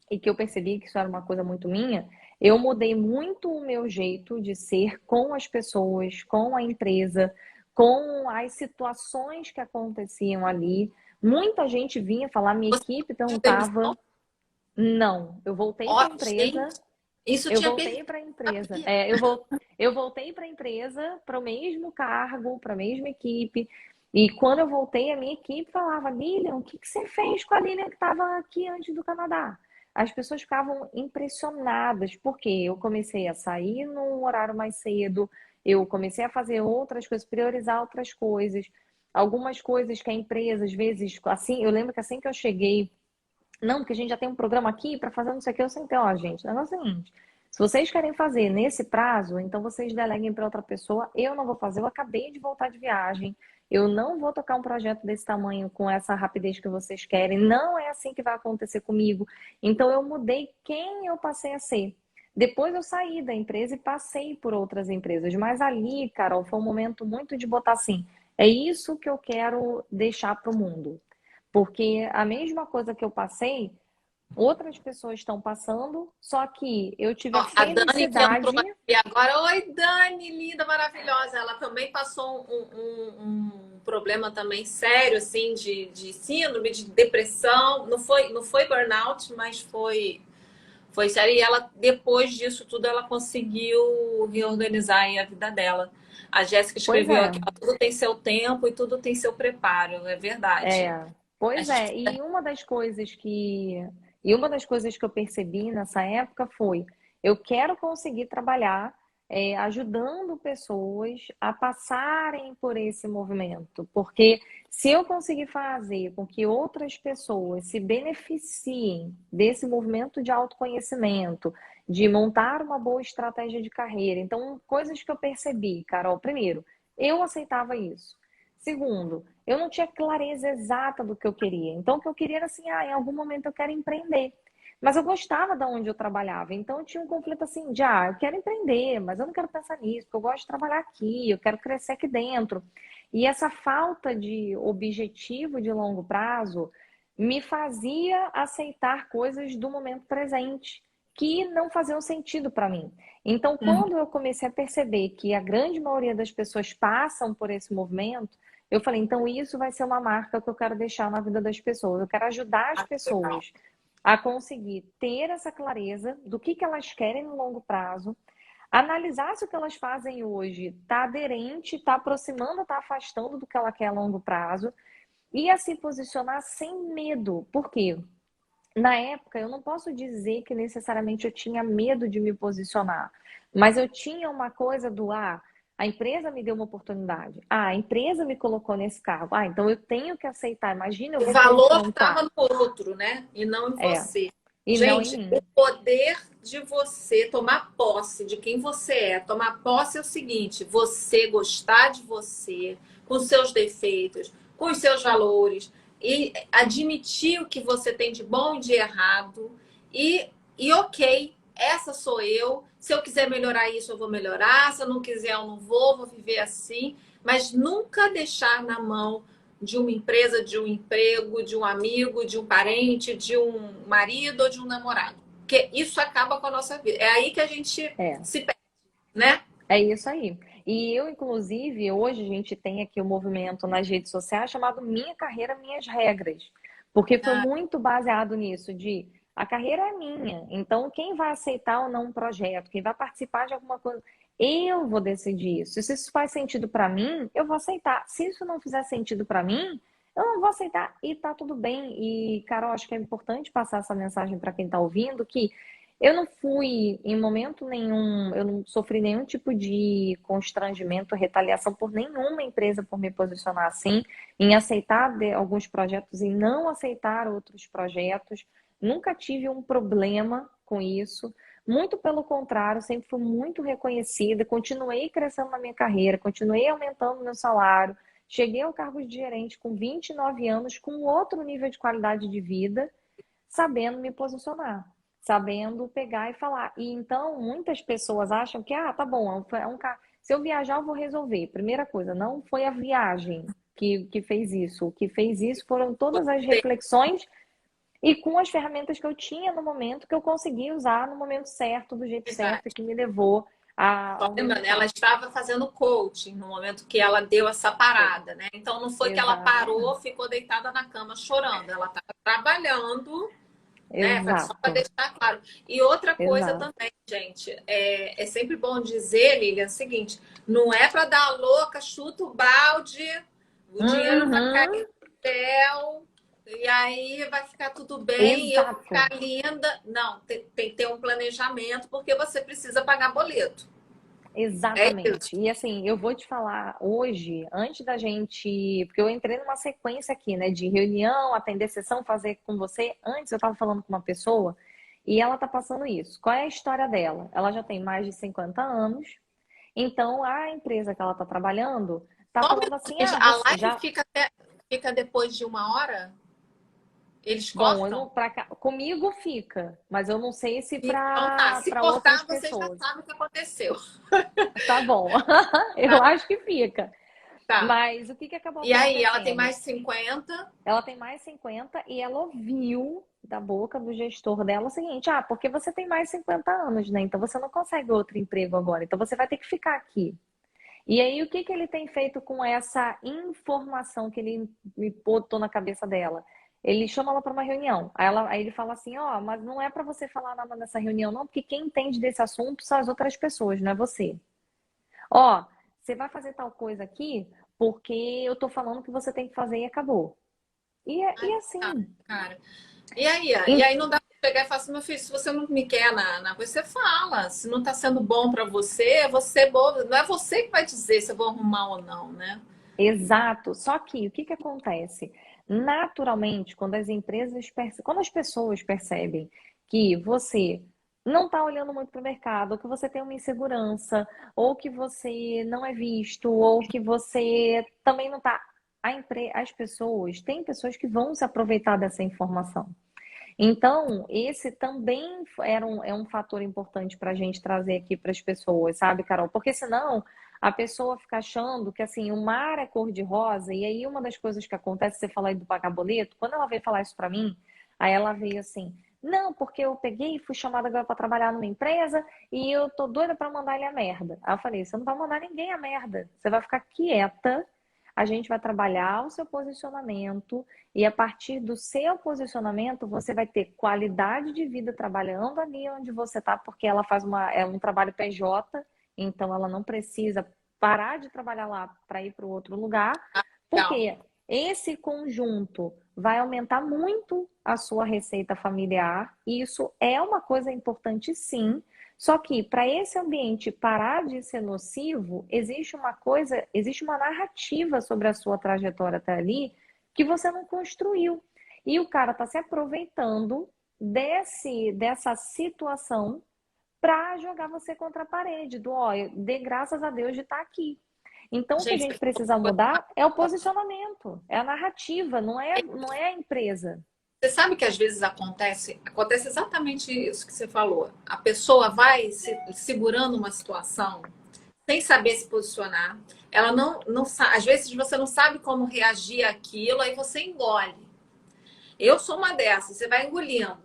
e que eu percebi que isso era uma coisa muito minha, eu mudei muito o meu jeito de ser com as pessoas, com a empresa, com as situações que aconteciam ali. Muita gente vinha falar, minha você equipe pediu demissão. perguntava, não, eu voltei Ó, para a empresa. gente, isso Eu tinha voltei perdido, para a empresa. sabia? Eu voltei para a empresa, para o mesmo cargo, para a mesma equipe. E quando eu voltei, a minha equipe falava: Lilian, o que que você fez com a Lilian que estava aqui antes do Canadá? As pessoas ficavam impressionadas, porque eu comecei a sair num horário mais cedo, eu comecei a fazer outras coisas, priorizar outras coisas. Algumas coisas que a empresa, às vezes, assim, eu lembro que assim que eu cheguei não, porque a gente já tem um programa aqui para fazer não sei o que. Eu sempre, ó, gente, o negócio é o seguinte: se vocês querem fazer nesse prazo, então vocês deleguem para outra pessoa. Eu não vou fazer, eu acabei de voltar de viagem. Eu não vou tocar um projeto desse tamanho com essa rapidez que vocês querem. Não é assim que vai acontecer comigo. Então eu mudei quem eu passei a ser. Depois eu saí da empresa e passei por outras empresas. Mas ali, Carol, foi um momento muito de botar assim: é isso que eu quero deixar para o mundo. Porque a mesma coisa que eu passei, outras pessoas estão passando, só que eu tive Ó, a a Dani que entrou felicidade. aqui agora. Oi, Dani, linda, maravilhosa. Ela também passou problema também sério, assim, de síndrome, de depressão. Não foi burnout, mas foi sério. E ela, depois disso tudo, ela conseguiu reorganizar aí a vida dela. A Jéssica Pois escreveu é. aqui, ó, tudo tem seu tempo e tudo tem seu preparo. É verdade. É, A pois gente... é, e uma das coisas que eu percebi nessa época foi, eu quero conseguir trabalhar ajudando pessoas a passarem por esse movimento, porque se eu conseguir fazer com que outras pessoas se beneficiem desse movimento de autoconhecimento, de montar uma boa estratégia de carreira, então coisas que eu percebi, Carol, primeiro, eu aceitava isso. Segundo, eu não tinha clareza exata do que eu queria. Então, o que eu queria era assim, em algum momento eu quero empreender. Mas eu gostava de onde eu trabalhava. Então, eu tinha um conflito assim de, eu quero empreender, mas eu não quero pensar nisso, porque eu gosto de trabalhar aqui, eu quero crescer aqui dentro. E essa falta de objetivo de longo prazo me fazia aceitar coisas do momento presente que não faziam sentido para mim. Então, quando eu comecei a perceber que a grande maioria das pessoas passam por esse movimento, eu falei, então isso vai ser uma marca que eu quero deixar na vida das pessoas. Eu quero ajudar as Legal. pessoas a conseguir ter essa clareza do que elas querem no longo prazo, analisar se o que elas fazem hoje está aderente, está aproximando, está afastando do que ela quer a longo prazo, e a se posicionar sem medo. Por quê? Na época, eu não posso dizer que necessariamente eu tinha medo de me posicionar, mas eu tinha uma coisa do a empresa me deu uma oportunidade. A empresa me colocou nesse cargo. Então eu tenho que aceitar. Imagina, eu O vou valor confrontar. estava no outro, né? E não em É, você. e não em Gente, o mim. poder de você tomar posse de quem você é. Tomar posse é o seguinte: você gostar de você, com seus defeitos, com os seus valores, e admitir o que você tem de bom e de errado. E ok, essa sou eu. Se eu quiser melhorar isso, eu vou melhorar. Se eu não quiser, eu não vou viver assim. Mas nunca deixar na mão de uma empresa, de um emprego, de um amigo, de um parente, de um marido ou de um namorado. Porque isso acaba com a nossa vida. É aí que a gente É, se perde, né? é isso aí. E eu, inclusive, hoje a gente tem aqui um movimento nas redes sociais chamado Minha Carreira, Minhas Regras. Porque foi Ah, muito baseado nisso, de a carreira é minha. Então, quem vai aceitar ou não um projeto, quem vai participar de alguma coisa, eu vou decidir isso. Se isso faz sentido para mim, eu vou aceitar. Se isso não fizer sentido para mim, eu não vou aceitar e tá tudo bem. E, Carol, acho que é importante passar essa mensagem para quem está ouvindo, que eu não fui, em momento nenhum, eu não sofri nenhum tipo de constrangimento, retaliação por nenhuma empresa por me posicionar assim, em aceitar alguns projetos e não aceitar outros projetos. Nunca tive um problema com isso. Muito pelo contrário, sempre fui muito reconhecida, continuei crescendo na minha carreira, continuei aumentando meu salário, cheguei ao cargo de gerente com 29 anos, com outro nível de qualidade de vida, sabendo me posicionar, sabendo pegar e falar. E então muitas pessoas acham que, tá bom, se eu viajar eu vou resolver. Primeira coisa, não foi a viagem que fez isso. O que fez isso foram todas as você, reflexões e com as ferramentas que eu tinha no momento, que eu consegui usar no momento certo, do jeito certo, e verdade. que me levou Só ao lembrando, ela resultado. estava fazendo coaching no momento que ela deu essa Foi. parada, né? Então não foi que ela parou, Exatamente. ficou deitada na cama chorando. Ela estava trabalhando, né? Só para Exato. deixar claro. E outra coisa Exato. também, gente, é sempre bom dizer, Lilian, é o seguinte: não é para dar a louca, chuta o balde, o dinheiro vai Uhum. cair do céu, e aí vai ficar tudo bem, e eu vou Exato. ficar linda. Não, tem que ter um planejamento, porque você precisa pagar boleto. É isso. Exatamente. E assim, eu vou te falar hoje, antes da gente. Porque eu entrei numa sequência aqui, né? De reunião, atender sessão, fazer com você. Antes eu estava falando com uma pessoa e ela tá passando isso. Qual é a história dela? Ela já tem mais de 50 anos, então a empresa que ela tá trabalhando tá Só um falando minuto, assim: gente. A você live já. fica depois de 1 hora? Eles Bom, eu cortam? não, comigo fica, mas eu não sei se Então tá. Se para outras cortar, você já pessoas. sabe o que aconteceu. Tá bom, eu Tá? acho que fica. Tá. Mas o que acabou E aí, ela tem acontecendo? mais de 50. Ela tem mais 50 e ela ouviu da boca do gestor dela o seguinte: porque você tem mais 50 anos, né? Então você não consegue outro emprego agora, então você vai ter que ficar aqui. E aí, o que que ele tem feito com essa informação que ele me botou na cabeça dela? Ele chama ela para uma reunião. Aí ele fala assim: ó, mas não é para você falar nada nessa reunião, não, porque quem entende desse assunto são as outras pessoas, não é você. Ó, você vai fazer tal coisa aqui porque eu tô falando que você tem que fazer e acabou. Ai, E cara, assim. cara. E aí? E aí não dá pra pegar e falar assim, meu filho, se você não me quer na coisa, você fala. Se não tá sendo bom pra você, é você boa. Não é você que vai dizer se eu vou arrumar ou não, né? Exato. Só que o que que acontece? Naturalmente, quando as pessoas percebem que você não está olhando muito para o mercado, ou que você tem uma insegurança, ou que você não é visto, ou que você também não está. As pessoas, tem pessoas que vão se aproveitar dessa informação. Então, esse também é um fator importante para a gente trazer aqui para as pessoas, sabe, Carol? Porque senão a pessoa fica achando que assim, o mar é cor-de-rosa, e aí uma das coisas que acontece, você falar aí do pagar boleto, quando ela veio falar isso para mim, aí ela veio assim, não, porque eu peguei e fui chamada agora para trabalhar numa empresa e eu tô doida para mandar ele a merda. Aí eu falei, você não vai mandar ninguém a merda, você vai ficar quieta, a gente vai trabalhar o seu posicionamento, e a partir do seu posicionamento, você vai ter qualidade de vida trabalhando ali onde você está, porque ela é um trabalho PJ, então ela não precisa parar de trabalhar lá para ir para o outro lugar, Legal. porque esse conjunto vai aumentar muito a sua receita familiar, e isso é uma coisa importante sim. Só que para esse ambiente parar de ser nocivo, existe uma narrativa sobre a sua trajetória até ali que você não construiu. E o cara está se aproveitando dessa situação para jogar você contra a parede, do ó, dê graças a Deus de estar aqui. Então, o que a Gente, gente precisa mudar é o posicionamento, é a narrativa, não é a empresa. você sabe que às vezes acontece exatamente isso que você falou. A pessoa vai se segurando uma situação sem saber se posicionar. Ela às vezes você não sabe como reagir àquilo, aí você engole. Eu sou uma dessas, você vai engolindo.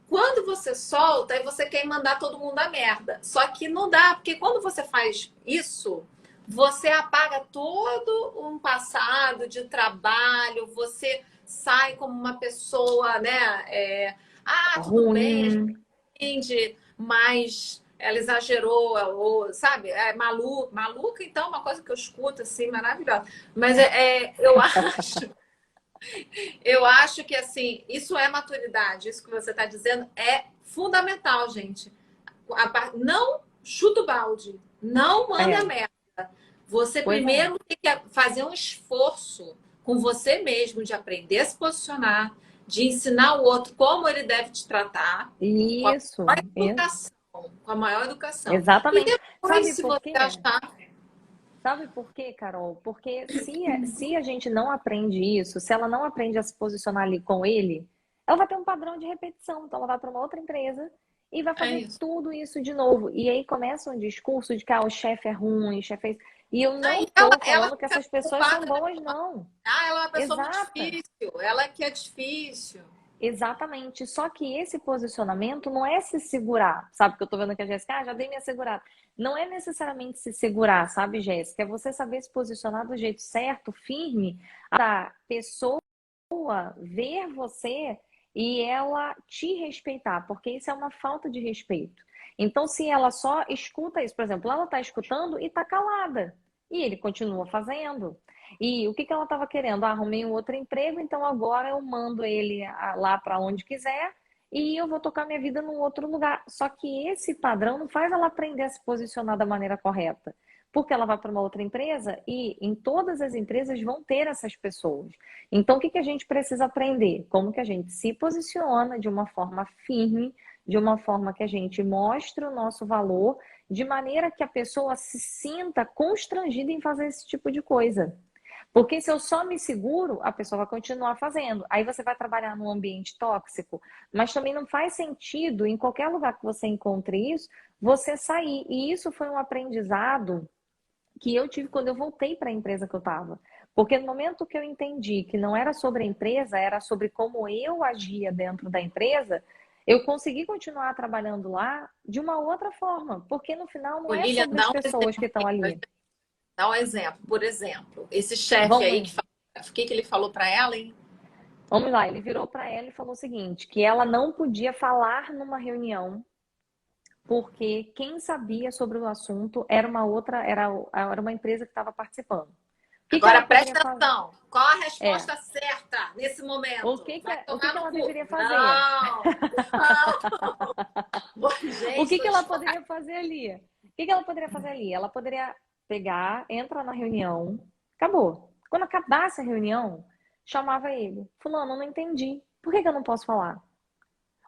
Quando você solta, aí você quer mandar todo mundo a merda. Só que não dá, porque quando você faz isso, você apaga todo um passado de trabalho, você sai como uma pessoa, né? Tudo bem, a gente Ruim. entende, mas ela exagerou, ou, sabe, maluca. Maluca, então, é uma coisa que eu escuto assim, maravilhosa. Mas eu acho. Eu acho que assim, isso é maturidade, isso que você está dizendo é fundamental, gente. Não chuta o balde, não manda É, merda. Você pois é. primeiro tem que fazer um esforço com você mesmo de aprender a se posicionar, de ensinar o outro como ele deve te tratar, com a Isso, maior educação, com a maior educação. E exatamente. depois, Sabe se por você quê? achar, Sabe por quê, Carol? Porque se a gente não aprende isso, se ela não aprende a se posicionar ali com ele, ela vai ter um padrão de repetição. Então, ela vai para uma outra empresa e vai é fazer isso. tudo isso de novo. E aí começa um discurso de que o chefe é ruim, o chefe é isso. E eu Aí não tô ela falando que fica essas pessoas são culpada, né? boas, não. Ela é uma pessoa muito Exata. difícil, ela que é difícil. Exatamente. Só que esse posicionamento não é se segurar. Sabe que eu tô vendo que a Jéssica, já dei minha segurada. Não é necessariamente se segurar, sabe, Jéssica? É você saber se posicionar do jeito certo, firme, a pessoa ver você e ela te respeitar, porque isso é uma falta de respeito. Então, se ela só escuta isso, por exemplo, ela tá escutando e tá calada, e ele continua fazendo. E o que que ela estava querendo? Ah, arrumei um outro emprego, então agora eu mando ele lá para onde quiser e eu vou tocar minha vida num outro lugar. Só que esse padrão não faz ela aprender a se posicionar da maneira correta. Porque ela vai para uma outra empresa e em todas as empresas vão ter essas pessoas. Então, o que que a gente precisa aprender? Como que a gente se posiciona de uma forma firme, de uma forma que a gente mostre o nosso valor, de maneira que a pessoa se sinta constrangida em fazer esse tipo de coisa. Porque se eu só me seguro, a pessoa vai continuar fazendo. Aí você vai trabalhar num ambiente tóxico, mas também não faz sentido, em qualquer lugar que você encontre isso, você sair. E isso foi um aprendizado que eu tive quando eu voltei para a empresa que eu estava. Porque no momento que eu entendi que não era sobre a empresa, era sobre como eu agia dentro da empresa, eu consegui continuar trabalhando lá de uma outra forma. Porque no final não Ô, é Lilian, sobre as dá um pessoas que exemplo estão aí pra ali. gente. Dá um exemplo. Por exemplo, esse chefe aí Vamos, o que que ele falou para ela, hein? vamos lá, ele virou para ela e falou o seguinte, que ela não podia falar numa reunião porque quem sabia sobre o assunto era uma outra, era uma empresa que estava participando. O que que ela Agora poderia presta fazer? atenção. Qual a É, resposta certa nesse o momento? que que, Vai o que tomar que no ela cu. deveria fazer? Não, não. O Gente, que tô que ela desfocada. poderia fazer ali? O que que ela poderia fazer ali? Ela poderia pegar, entrar na reunião, acabou. Quando acabasse a reunião, chamava ele. Fulano, eu não entendi. Por que que eu não posso falar?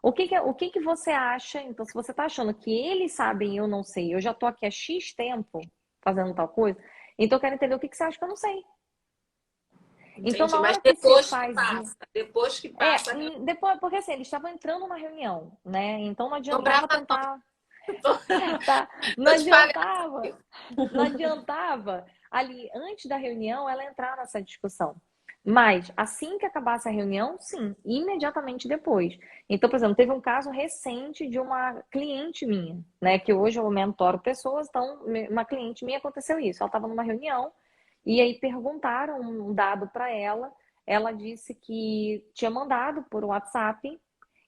O que que você acha? Então, se você está achando que eles sabem e eu não sei, eu já estou aqui há X tempo fazendo tal coisa, então eu quero entender o que que você acha que eu não sei. Então, Entendi, na mas hora que você faz depois que passa, depois, porque assim, eles estavam entrando na reunião, né? Então não não adiantava brava não. tentar, tá? Não Tô te falando. adiantava, não adiantava ali antes da reunião ela entrar nessa discussão. Mas assim que acabasse a reunião, sim, imediatamente depois. Então, por exemplo, teve um caso recente de uma cliente minha, né? Que hoje eu mentoro pessoas, então uma cliente minha aconteceu isso. Ela estava numa reunião e aí perguntaram um dado para ela. Ela disse que tinha mandado por WhatsApp.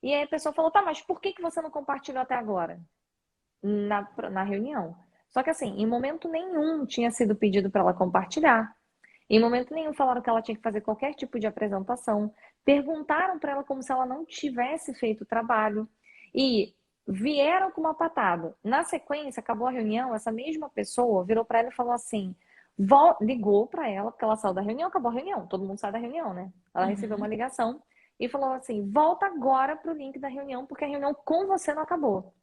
E aí a pessoa falou: tá, mas por que que você não compartilhou até agora? Na reunião. Só que assim, em momento nenhum tinha sido pedido para ela compartilhar. Em momento nenhum falaram que ela tinha que fazer qualquer tipo de apresentação. Perguntaram para ela como se ela não tivesse feito o trabalho. E vieram com uma patada. Na sequência, acabou a reunião, essa mesma pessoa virou para ela e falou assim: ligou para ela, porque ela saiu da reunião, acabou a reunião, todo mundo sai da reunião, né? Ela recebeu uma ligação e falou assim: volta agora para o link da reunião, porque a reunião com você não acabou.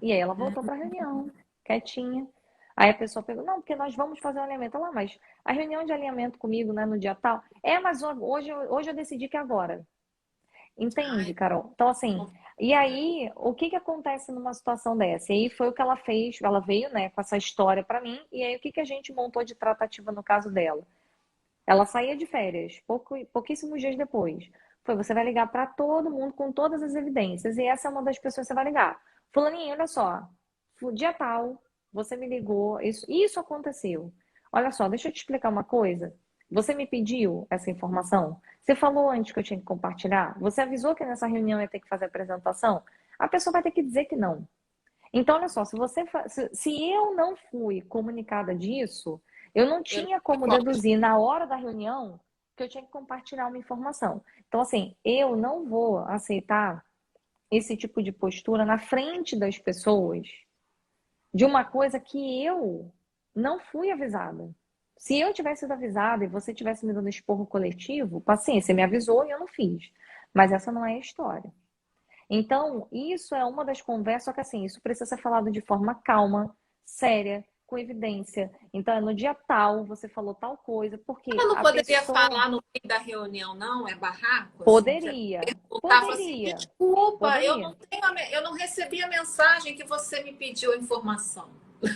E aí ela voltou para a reunião, quietinha. Aí a pessoa perguntou, não, porque nós vamos fazer um alinhamento lá, mas a reunião de alinhamento comigo, né, no dia tal, mas hoje eu decidi que é agora. Entende, Ai, Carol? Então, assim, e aí, o que que acontece numa situação dessa? E aí foi o que ela fez, ela veio, né, com essa história para mim, e aí o que que a gente montou de tratativa no caso dela? Ela saía de férias, pouquíssimos dias depois. Foi, você vai ligar para todo mundo com todas as evidências. E essa é uma das pessoas que você vai ligar. Fulaninho, olha só. Dia tal, você me ligou, isso aconteceu. Olha só, deixa eu te explicar uma coisa. Você me pediu essa informação? Você falou antes que eu tinha que compartilhar? Você avisou que nessa reunião ia ter que fazer a apresentação? A pessoa vai ter que dizer que não. Então, olha só, se eu não fui comunicada disso, eu não eu não tinha como gosto. deduzir na hora da reunião que eu tinha que compartilhar uma informação. Então, assim, eu não vou aceitar esse tipo de postura na frente das pessoas de uma coisa que eu não fui avisada. Se eu tivesse sido avisada e você tivesse me dando esporro coletivo, paciência, você me avisou e eu não fiz. Mas essa não é a história. Então, isso é uma das conversas, só que assim, isso precisa ser falado de forma calma, séria, com evidência. Então, é no dia tal, você falou tal coisa, porque Ela não a poderia pessoa falar no meio da reunião, não? É barraco, assim? Você poderia, perguntar, falar assim, poderia, desculpa, poderia, eu não recebi a mensagem que você me pediu a informação.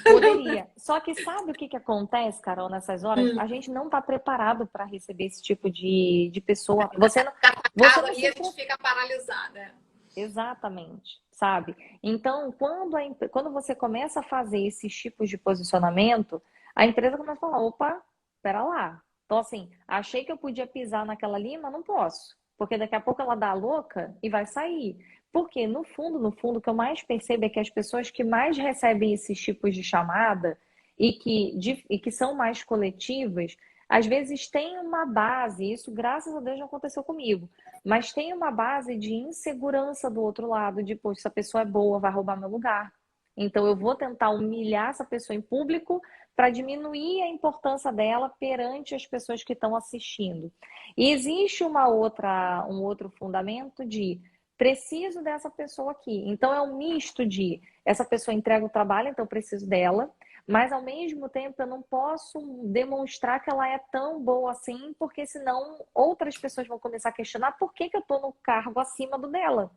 poderia. Só que sabe o que que acontece, Carol, nessas horas? Hum. A gente não está preparado para receber esse tipo de pessoa. Você Cala não ali, se a gente fica paralisada. exatamente, sabe? Então, quando você começa a fazer esses tipos de posicionamento, a empresa começa a falar: opa, pera lá. Então, assim, achei que eu podia pisar naquela ali, mas não posso. Porque daqui a pouco ela dá a louca e vai sair. Porque, no fundo, o que eu mais percebo é que as pessoas que mais recebem esses tipos de chamada e que são mais coletivas, às vezes têm uma base, isso graças a Deus não aconteceu comigo, mas tem uma base de insegurança do outro lado, de, poxa, essa pessoa é boa, vai roubar meu lugar. Então eu vou tentar humilhar essa pessoa em público para diminuir a importância dela perante as pessoas que estão assistindo. E existe um outro fundamento de preciso dessa pessoa aqui. Então é um misto de essa pessoa entrega o trabalho, então eu preciso dela, mas ao mesmo tempo eu não posso demonstrar que ela é tão boa assim, porque senão outras pessoas vão começar a questionar por que que eu estou no cargo acima do dela.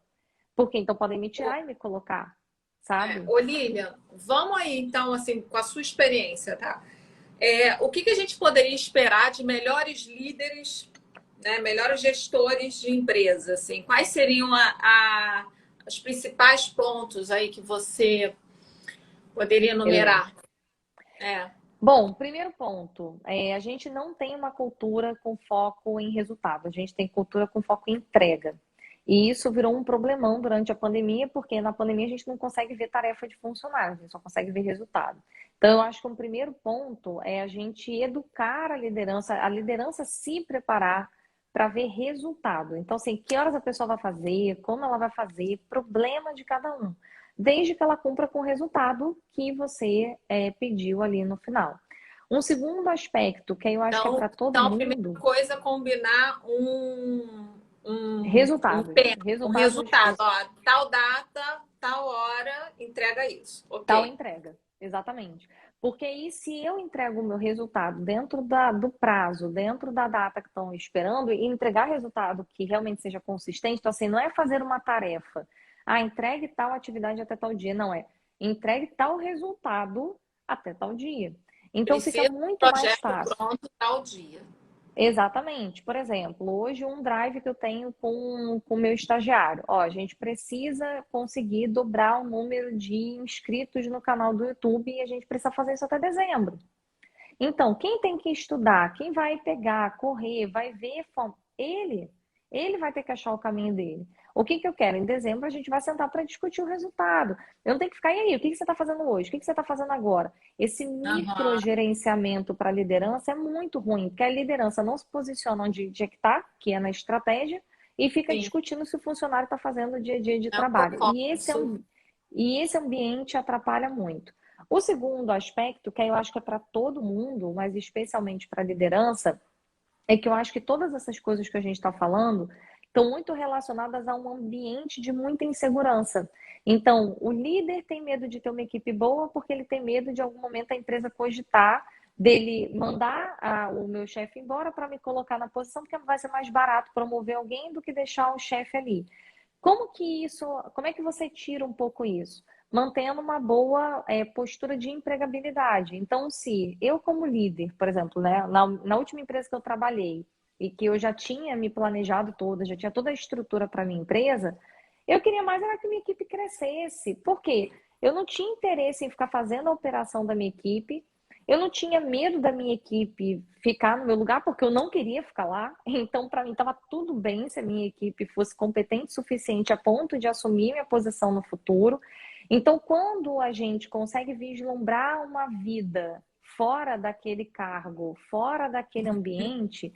Porque então podem me tirar e me colocar, sabe? Ô, Lilian, vamos aí, então, assim, com a sua experiência, tá? O que que a gente poderia esperar de melhores líderes, né, melhores gestores de empresa, assim? Quais seriam os principais pontos aí que você poderia Ele- enumerar? É. Bom, primeiro ponto, a gente não tem uma cultura com foco em resultado, a gente tem cultura com foco em entrega. E isso virou um problemão durante a pandemia, porque na pandemia a gente não consegue ver tarefa de funcionário, a gente só consegue ver resultado. Então, eu acho que um primeiro ponto é a gente educar a liderança se preparar para ver resultado. Então, assim, que horas a pessoa vai fazer, como ela vai fazer, problema de cada um desde que ela cumpra com o resultado que você pediu ali no final. Um segundo aspecto, que eu acho que é para todo Então, a primeira mundo, coisa é combinar um resultados. tempo, um Resultados, resultado. Ó, tal data, tal hora, entrega isso. tal Ok. entrega. Exatamente. Porque aí, se eu entrego o meu resultado dentro do prazo, dentro da data que estão esperando, e entregar resultado que realmente seja consistente, então, assim, não é fazer uma tarefa. Ah, entregue tal atividade até tal dia. Não é. Entregue tal resultado até tal dia. Então, fica Precisa do muito mais projeto fácil. pronto tal dia. Exatamente. Por exemplo, hoje um drive que eu tenho com o meu estagiário. Ó, a gente precisa conseguir dobrar o número de inscritos no canal do YouTube e a gente precisa fazer isso até dezembro. Então, quem tem que estudar, quem vai pegar, correr, vai ver, ele vai ter que achar o caminho dele. O que que eu quero? Em dezembro a gente vai sentar para discutir o resultado. Eu não tenho que ficar, e aí, o que que você está fazendo hoje? O que que você está fazendo agora? Esse Aham, microgerenciamento para a liderança é muito ruim, porque a liderança não se posiciona onde é que está, que é na estratégia, e fica sim. discutindo se o funcionário está fazendo o dia a dia de É um trabalho. fofo. E esse ambiente atrapalha muito. O segundo aspecto, que eu acho que é para todo mundo, mas especialmente para a liderança, é que eu acho que todas essas coisas que a gente está falando estão muito relacionadas a um ambiente de muita insegurança. Então, o líder tem medo de ter uma equipe boa porque ele tem medo de algum momento a empresa cogitar dele mandar o meu chefe embora para me colocar na posição, porque vai ser mais barato promover alguém do que deixar o chefe ali. Como é que você tira um pouco isso? Mantendo uma boa postura de empregabilidade. Então, se eu, como líder, por exemplo, né, na última empresa que eu trabalhei e que eu já tinha me planejado toda, já tinha toda a estrutura para minha empresa, eu queria mais era que minha equipe crescesse. Por quê? Eu não tinha interesse em ficar fazendo a operação da minha equipe, eu não tinha medo da minha equipe ficar no meu lugar, porque eu não queria ficar lá. Então, para mim, estava tudo bem se a minha equipe fosse competente o suficiente a ponto de assumir minha posição no futuro. Então, quando a gente consegue vislumbrar uma vida fora daquele cargo, fora daquele ambiente,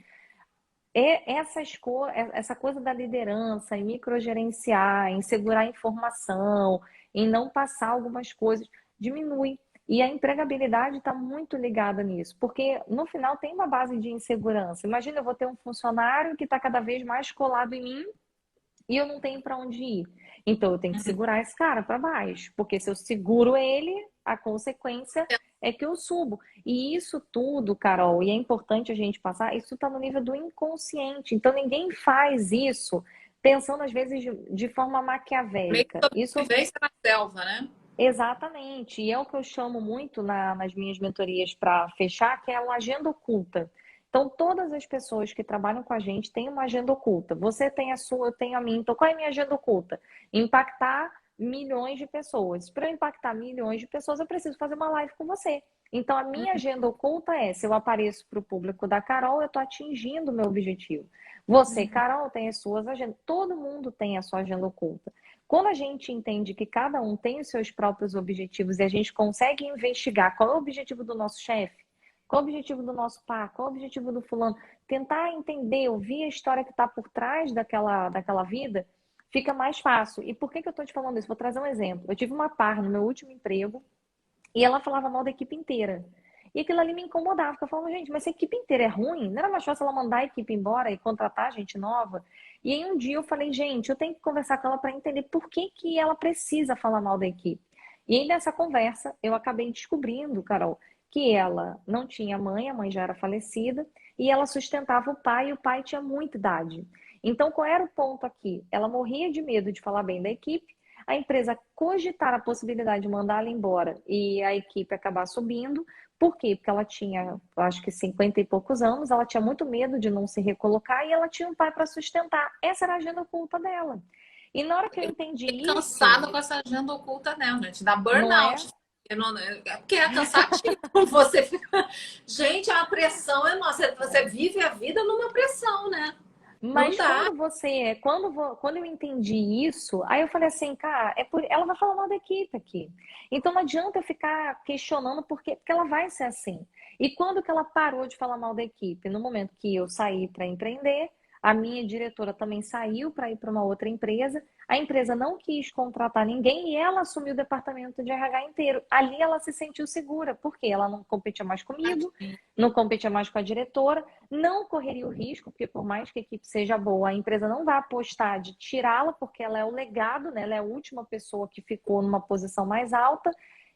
essa coisa da liderança, em microgerenciar, em segurar a informação, em não passar algumas coisas, diminui. E a empregabilidade está muito ligada nisso, porque no final tem uma base de insegurança. Imagina, eu vou ter um funcionário que está cada vez mais colado em mim e eu não tenho para onde ir. Então eu tenho que segurar esse cara para baixo, porque se eu seguro ele, a consequência é que eu subo. E isso tudo, Carol, e é importante a gente passar, isso está no nível do inconsciente. Então ninguém faz isso pensando às vezes de forma Meio que maquiavélica. Isso sobrevivência na selva, né? exatamente, e é o que eu chamo muito nas minhas mentorias para fechar, que é uma agenda oculta. Então, todas as pessoas que trabalham com a gente têm uma agenda oculta. Você tem a sua, eu tenho a minha. Então, qual é a minha agenda oculta? Impactar milhões de pessoas. Para eu impactar milhões de pessoas, eu preciso fazer uma live com você. Então, a minha agenda oculta é: se eu apareço para o público da Carol, eu estou atingindo o meu objetivo. Você, Carol, tem as suas agendas. Todo mundo tem a sua agenda oculta. Quando a gente entende que cada um tem os seus próprios objetivos e a gente consegue investigar qual é o objetivo do nosso chefe, qual é o objetivo do nosso par, qual é o objetivo do fulano, tentar entender, ouvir a história que está por trás daquela vida, fica mais fácil. E por que eu estou te falando isso? Vou trazer um exemplo. Eu tive uma par no meu último emprego e ela falava mal da equipe inteira. E aquilo ali me incomodava, porque eu falava, gente, mas se a equipe inteira é ruim, não era mais fácil ela mandar a equipe embora e contratar gente nova? E aí um dia eu falei, gente, eu tenho que conversar com ela para entender por que que ela precisa falar mal da equipe. E aí nessa conversa eu acabei descobrindo, Carol, que ela não tinha mãe, a mãe já era falecida, e ela sustentava o pai, e o pai tinha muita idade. Então qual era o ponto aqui? Ela morria de medo de falar bem da equipe, a empresa cogitar a possibilidade de mandá-la embora e a equipe acabar subindo. Por quê? Porque ela tinha, acho que 50 e poucos anos, ela tinha muito medo de não se recolocar e ela tinha um pai para sustentar. Essa era a agenda oculta dela. E na hora que eu entendi Fiquei isso, cansada com essa agenda oculta, né, gente? Dá não é? burnout. É porque é cansativo. Você fica... Gente, é uma pressão enorme. Você vive a vida numa pressão, né? Não Mas dá. quando eu entendi isso, aí eu falei assim, cara, ela vai falar mal da equipe aqui. Então não adianta eu ficar questionando porque ela vai ser assim. E quando que ela parou de falar mal da equipe? No momento que eu saí para empreender, a minha diretora também saiu para ir para uma outra empresa. A empresa não quis contratar ninguém e ela assumiu o departamento de RH inteiro. Ali ela se sentiu segura, porque ela não competia mais comigo, não competia mais com a diretora, não correria o risco, porque por mais que a equipe seja boa, a empresa não vai apostar de tirá-la, porque ela é o legado, né? Ela é a última pessoa que ficou numa posição mais alta,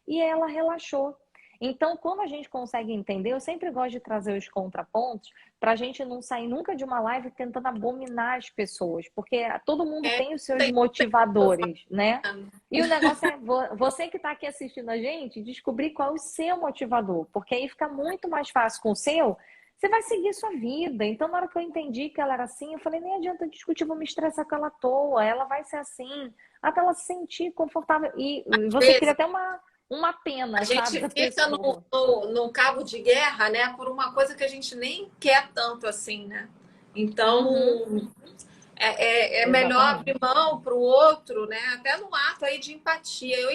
e ela relaxou. Então, quando a gente consegue entender, eu sempre gosto de trazer os contrapontos para a gente não sair nunca de uma live tentando abominar as pessoas, porque todo mundo É, tem os seus tem que eu motivadores, né? falo. E o negócio é você que está aqui assistindo a gente, descobrir qual é o seu motivador, porque aí fica muito mais fácil com o seu, você vai seguir sua vida. Então, na hora que eu entendi que ela era assim, eu falei, nem adianta discutir, vou me estressar com ela à toa, ela vai ser assim, até ela se sentir confortável. E você cria até uma A pena, sabe, gente da fica pessoa. no cabo de guerra, né? Por uma coisa que a gente nem quer tanto assim, né? Uhum, Então, é melhor abrir exatamente. mão para o outro, né? Até no ato aí de empatia. Eu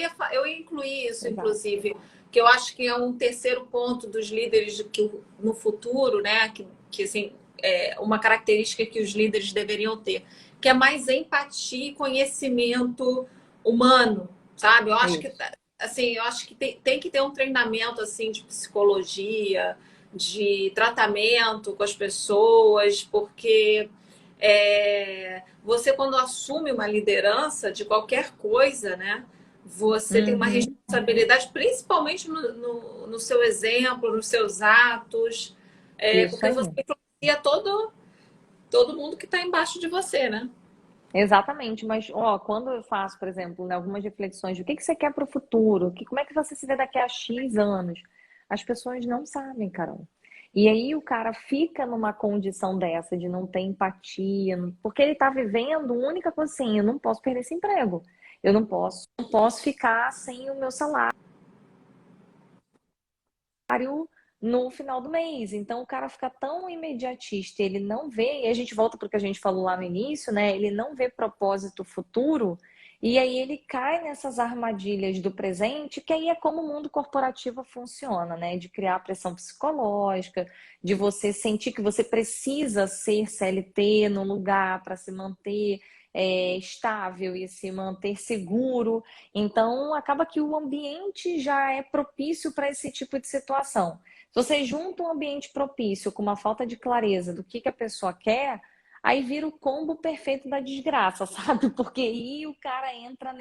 ia incluir isso, Exato. inclusive, que eu acho que é um terceiro ponto dos líderes que no futuro, né? Que assim, é uma característica que os líderes deveriam ter, que é mais empatia e conhecimento humano, sabe? Eu acho que Isso. assim, eu acho que tem que ter um treinamento assim de psicologia, de tratamento com as pessoas, porque você quando assume uma liderança de qualquer coisa, né? Você tem uma Uhum. responsabilidade, principalmente no seu exemplo, nos seus atos, Isso porque aí. você influencia todo mundo que está embaixo de você, né? Exatamente, mas ó, quando eu faço, por exemplo, né, algumas reflexões do que você quer para o futuro, como é que você se vê daqui a X anos, as pessoas não sabem, Carol. E aí o cara fica numa condição dessa de não ter empatia, porque ele está vivendo única coisa assim, eu não posso perder esse emprego, eu não posso ficar sem o meu salário no final do mês. Então o cara fica tão imediatista, ele não vê, e a gente volta para o que a gente falou lá no início, né? Ele não vê propósito futuro, e aí ele cai nessas armadilhas do presente, que aí é como o mundo corporativo funciona, né? De criar pressão psicológica, de você sentir que você precisa ser CLT no lugar para se manter estável e se manter seguro. Então, acaba que o ambiente já é propício para esse tipo de situação. Se você junta um ambiente propício com uma falta de clareza do que a pessoa quer, aí vira o combo perfeito da desgraça, sabe? Porque aí o cara entra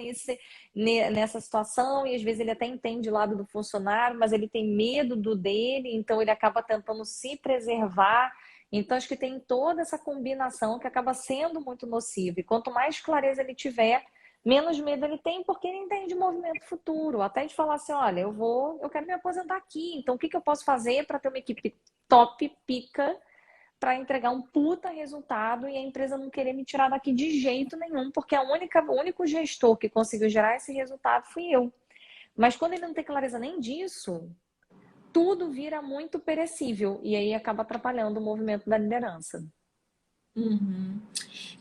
nessa situação e às vezes ele até entende o lado do funcionário, mas ele tem medo do dele, então ele acaba tentando se preservar. Então, acho que tem toda essa combinação que acaba sendo muito nociva. E quanto mais clareza ele tiver, menos medo ele tem, porque ele entende o movimento futuro. Até de falar assim: olha, eu quero me aposentar aqui, então o que eu posso fazer para ter uma equipe top, pica, para entregar um puta resultado e a empresa não querer me tirar daqui de jeito nenhum, porque o único gestor que conseguiu gerar esse resultado fui eu. Mas quando ele não tem clareza nem disso, tudo vira muito perecível e aí acaba atrapalhando o movimento da liderança. Uhum.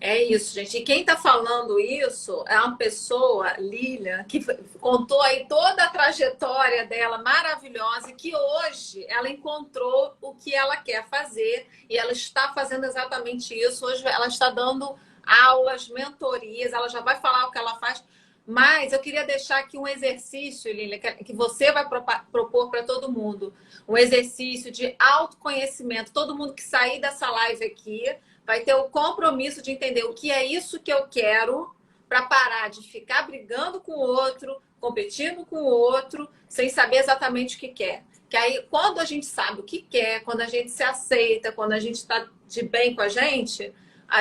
É isso, gente. E quem está falando isso é uma pessoa, Lilian, que contou aí toda a trajetória dela maravilhosa e que hoje ela encontrou o que ela quer fazer e ela está fazendo exatamente isso. Hoje ela está dando aulas, mentorias, ela já vai falar o que ela faz. Mas eu queria deixar aqui um exercício, Lilian, que você vai propor para todo mundo. Um exercício de autoconhecimento. Todo mundo que sair dessa live aqui vai ter o compromisso de entender o que é isso que eu quero para parar de ficar brigando com o outro, competindo com o outro, sem saber exatamente o que quer. Que aí, quando a gente sabe o que quer, quando a gente se aceita, quando a gente está de bem com a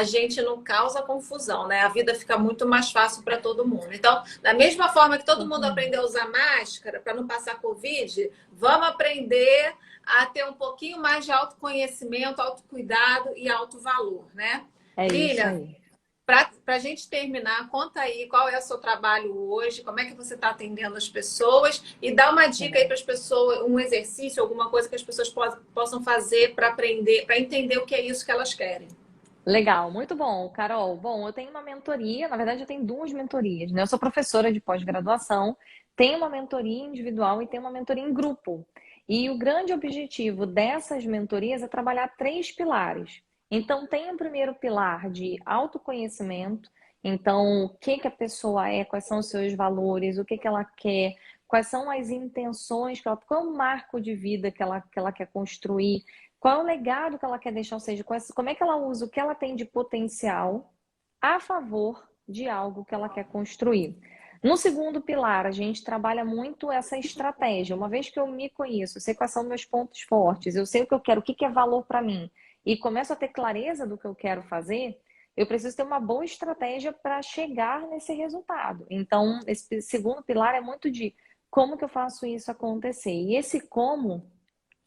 gente não causa confusão, né? A vida fica muito mais fácil para todo mundo. Então, da mesma forma que todo mundo Exatamente. aprendeu a usar máscara para não passar Covid, vamos aprender a ter um pouquinho mais de autoconhecimento, autocuidado e alto valor, né? É isso Lilian, aí. Para a gente terminar, conta aí qual é o seu trabalho hoje, como é que você está atendendo as pessoas e dá uma dica aí para as pessoas, um exercício, alguma coisa que as pessoas possam fazer para aprender, para entender o que é isso que elas querem. Legal, muito bom, Carol. Bom, eu tenho uma mentoria, na verdade eu tenho duas mentorias, né? Eu sou professora de pós-graduação, tenho uma mentoria individual e tenho uma mentoria em grupo. E o grande objetivo dessas mentorias é trabalhar três pilares. Então, tem o primeiro pilar de autoconhecimento, então, o que que a pessoa é, quais são os seus valores, o que que ela quer, quais são as intenções, qual é o marco de vida que ela quer construir. Qual é o legado que ela quer deixar? Ou seja, como é que ela usa o que ela tem de potencial a favor de algo que ela quer construir. No segundo pilar, a gente trabalha muito essa estratégia. Uma vez que eu me conheço, eu sei quais são meus pontos fortes, eu sei o que eu quero, o que é valor para mim, e começo a ter clareza do que eu quero fazer, eu preciso ter uma boa estratégia para chegar nesse resultado. Então, esse segundo pilar é muito de como que eu faço isso acontecer. E esse como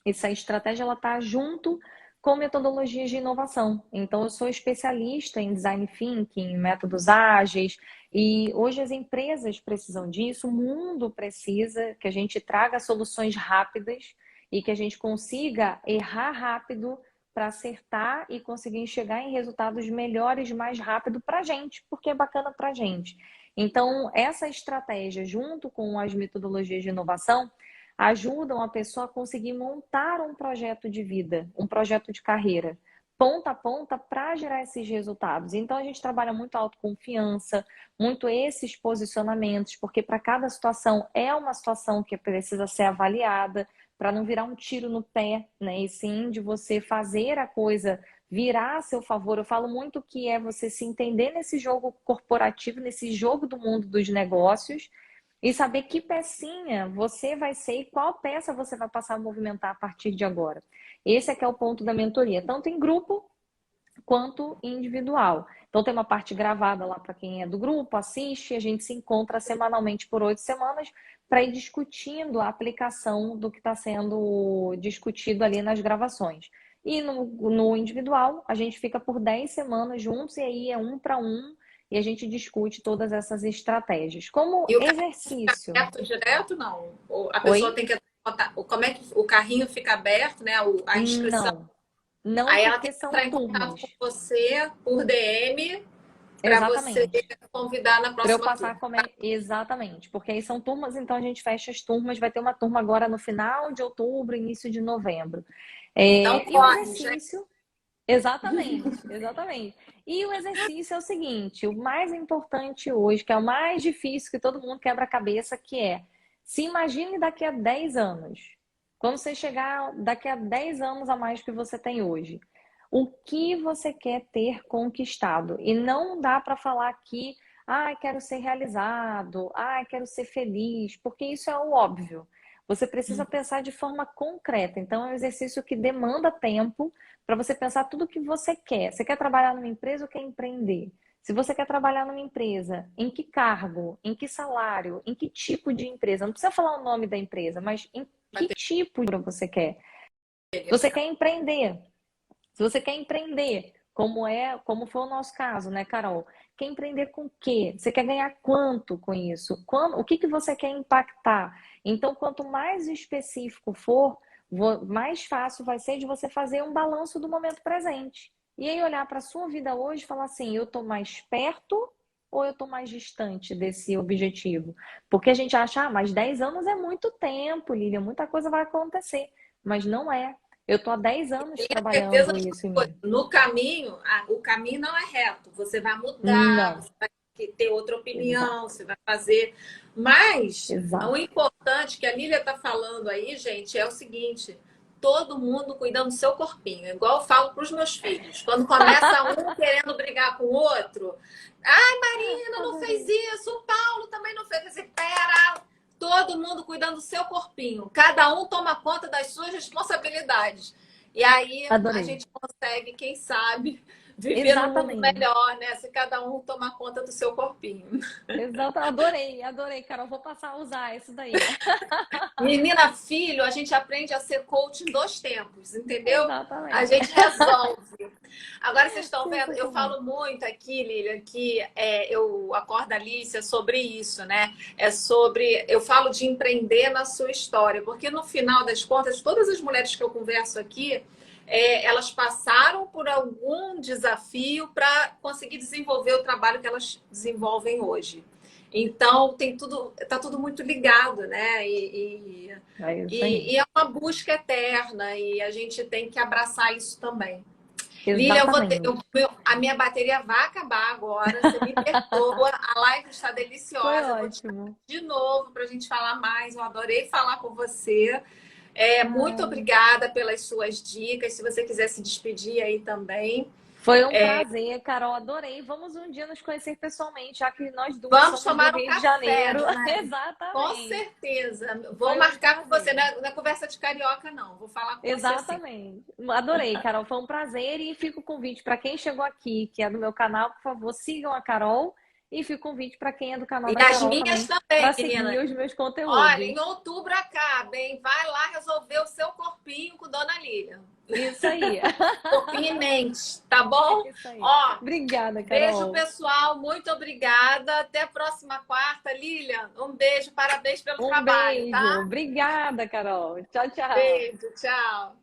essa estratégia ela está junto com metodologias de inovação. Então, eu sou especialista em design thinking, métodos ágeis, e hoje as empresas precisam disso, o mundo precisa que a gente traga soluções rápidas e que a gente consiga errar rápido para acertar e conseguir chegar em resultados melhores mais rápido para a gente, porque é bacana para a gente. Então, essa estratégia, junto com as metodologias de inovação, ajudam a pessoa a conseguir montar um projeto de vida, um projeto de carreira, ponta a ponta, para gerar esses resultados. Então, a gente trabalha muito a autoconfiança, muito esses posicionamentos, porque para cada situação é uma situação que precisa ser avaliada, para não virar um tiro no pé, né? E sim de você fazer a coisa virar a seu favor. Eu falo muito que é você se entender nesse jogo corporativo, nesse jogo do mundo dos negócios, e saber que pecinha você vai ser e qual peça você vai passar a movimentar a partir de agora. Esse é que é o ponto da mentoria, tanto em grupo quanto individual. Então tem uma parte gravada lá para quem é do grupo, assiste, a gente se encontra semanalmente por 8 semanas para ir discutindo a aplicação do que está sendo discutido ali nas gravações. E no individual, a gente fica por 10 semanas juntos, e aí é um para um, e a gente discute todas essas estratégias. Como E o carrinho fica exercício. aberto direto, não? Ou a pessoa Oi? tem que botar, como é que o carrinho fica aberto, né? A inscrição. Não. Não, Aí ela tem porque que são entrar em contato com turmas. você por DM para você Exatamente. convidar na Para eu próxima passar turma. como é. Exatamente. Porque aí são turmas, então a gente fecha as turmas. Vai ter uma turma agora no final de outubro, início de novembro. Então E o corre, gente. exercício. Exatamente, exatamente. E o exercício é o seguinte: o mais importante hoje, que é o mais difícil, que todo mundo quebra a cabeça, que é se imagine daqui a 10 anos. Quando você chegar daqui a 10 anos a mais que você tem hoje, o que você quer ter conquistado? E não dá para falar aqui, quero ser realizado, quero ser feliz, porque isso é o óbvio. Você precisa pensar de forma concreta. Então, é um exercício que demanda tempo para você pensar tudo o que você quer. Você quer trabalhar numa empresa ou quer empreender? Se você quer trabalhar numa empresa, em que cargo, em que salário, em que tipo de empresa? Não precisa falar o nome da empresa, mas em Vai que ter tipo de você quer? Se que você quer empreender, se você quer empreender, como foi o nosso caso, né, Carol? Quer empreender com o quê? Você quer ganhar quanto com isso? O que você quer impactar? Então, quanto mais específico for, mais fácil vai ser de você fazer um balanço do momento presente. E aí olhar para a sua vida hoje e falar assim, eu estou mais perto ou eu estou mais distante desse objetivo? Porque a gente acha, mas 10 anos é muito tempo, Lilian, muita coisa vai acontecer. Mas não é. Eu estou há 10 anos tenha certeza trabalhando de isso em uma mim. coisa. No caminho, o caminho não é reto. Você vai mudar, Não. você vai ter outra opinião, Exato. você vai fazer. Mas o Exato. importante que a Lília está falando aí, gente, é o seguinte: todo mundo cuidando do seu corpinho. Igual eu falo para os meus filhos. Quando começa um querendo brigar com o outro, ai, Marina não fez Adorei. isso, o Paulo também não fez. Você pera, todo mundo cuidando do seu corpinho. Cada um toma conta das suas responsabilidades. E aí a Adorei. gente consegue, quem sabe, viver num mundo Exatamente. melhor, né? Se cada um tomar conta do seu corpinho. Exato. Adorei, adorei, Carol. Vou passar a usar isso daí. Menina, filho, a gente aprende a ser coach em 2 tempos, entendeu? A Exatamente. gente resolve. Agora vocês estão vendo, eu Sensacional. falo muito aqui, Lilian, que eu acordo a Alicia sobre isso, né? É sobre. Eu falo de empreender na sua história, porque no final das contas, todas as mulheres que eu converso aqui, elas passaram por algum desafio para conseguir desenvolver o trabalho que elas desenvolvem hoje. Então, tá tudo muito ligado, né? É isso aí. E é uma busca eterna e a gente tem que abraçar isso também. Lília, Exatamente. a minha bateria vai acabar agora. Você me perdoa. A live está Foi deliciosa. Eu vou te chamar ótimo. de novo para a gente falar mais. Eu adorei falar com você. Muito Ai, obrigada pelas suas dicas. Se você quiser se despedir aí também. foi um prazer, Carol. Adorei. Vamos um dia nos conhecer pessoalmente, já que nós duas Vamos somos do tomar um Rio de café, Janeiro. dona Lívia. Com Exatamente. certeza. Vou Foi um marcar com você. prazer. Não é conversa de carioca, não. Vou falar com você assim. Exatamente. Adorei, Carol. Foi um prazer e fica o convite para quem chegou aqui, que é do meu canal, por favor, sigam a Carol e fica o convite para quem é do canal E da as Carol minhas também, também, para menina. seguir os meus Olha, em conteúdos. outubro acaba, hein? Vai lá resolver o seu corpinho com Dona Lilian. Isso aí. Corpinho e mente, tá bom? Isso aí. Ó, Obrigada, beijo, Carol. pessoal. Muito obrigada. Até a próxima quarta. Lilian, um beijo. Parabéns pelo Um trabalho, beijo. tá? Obrigada, Carol. Tchau, tchau. Beijo, tchau.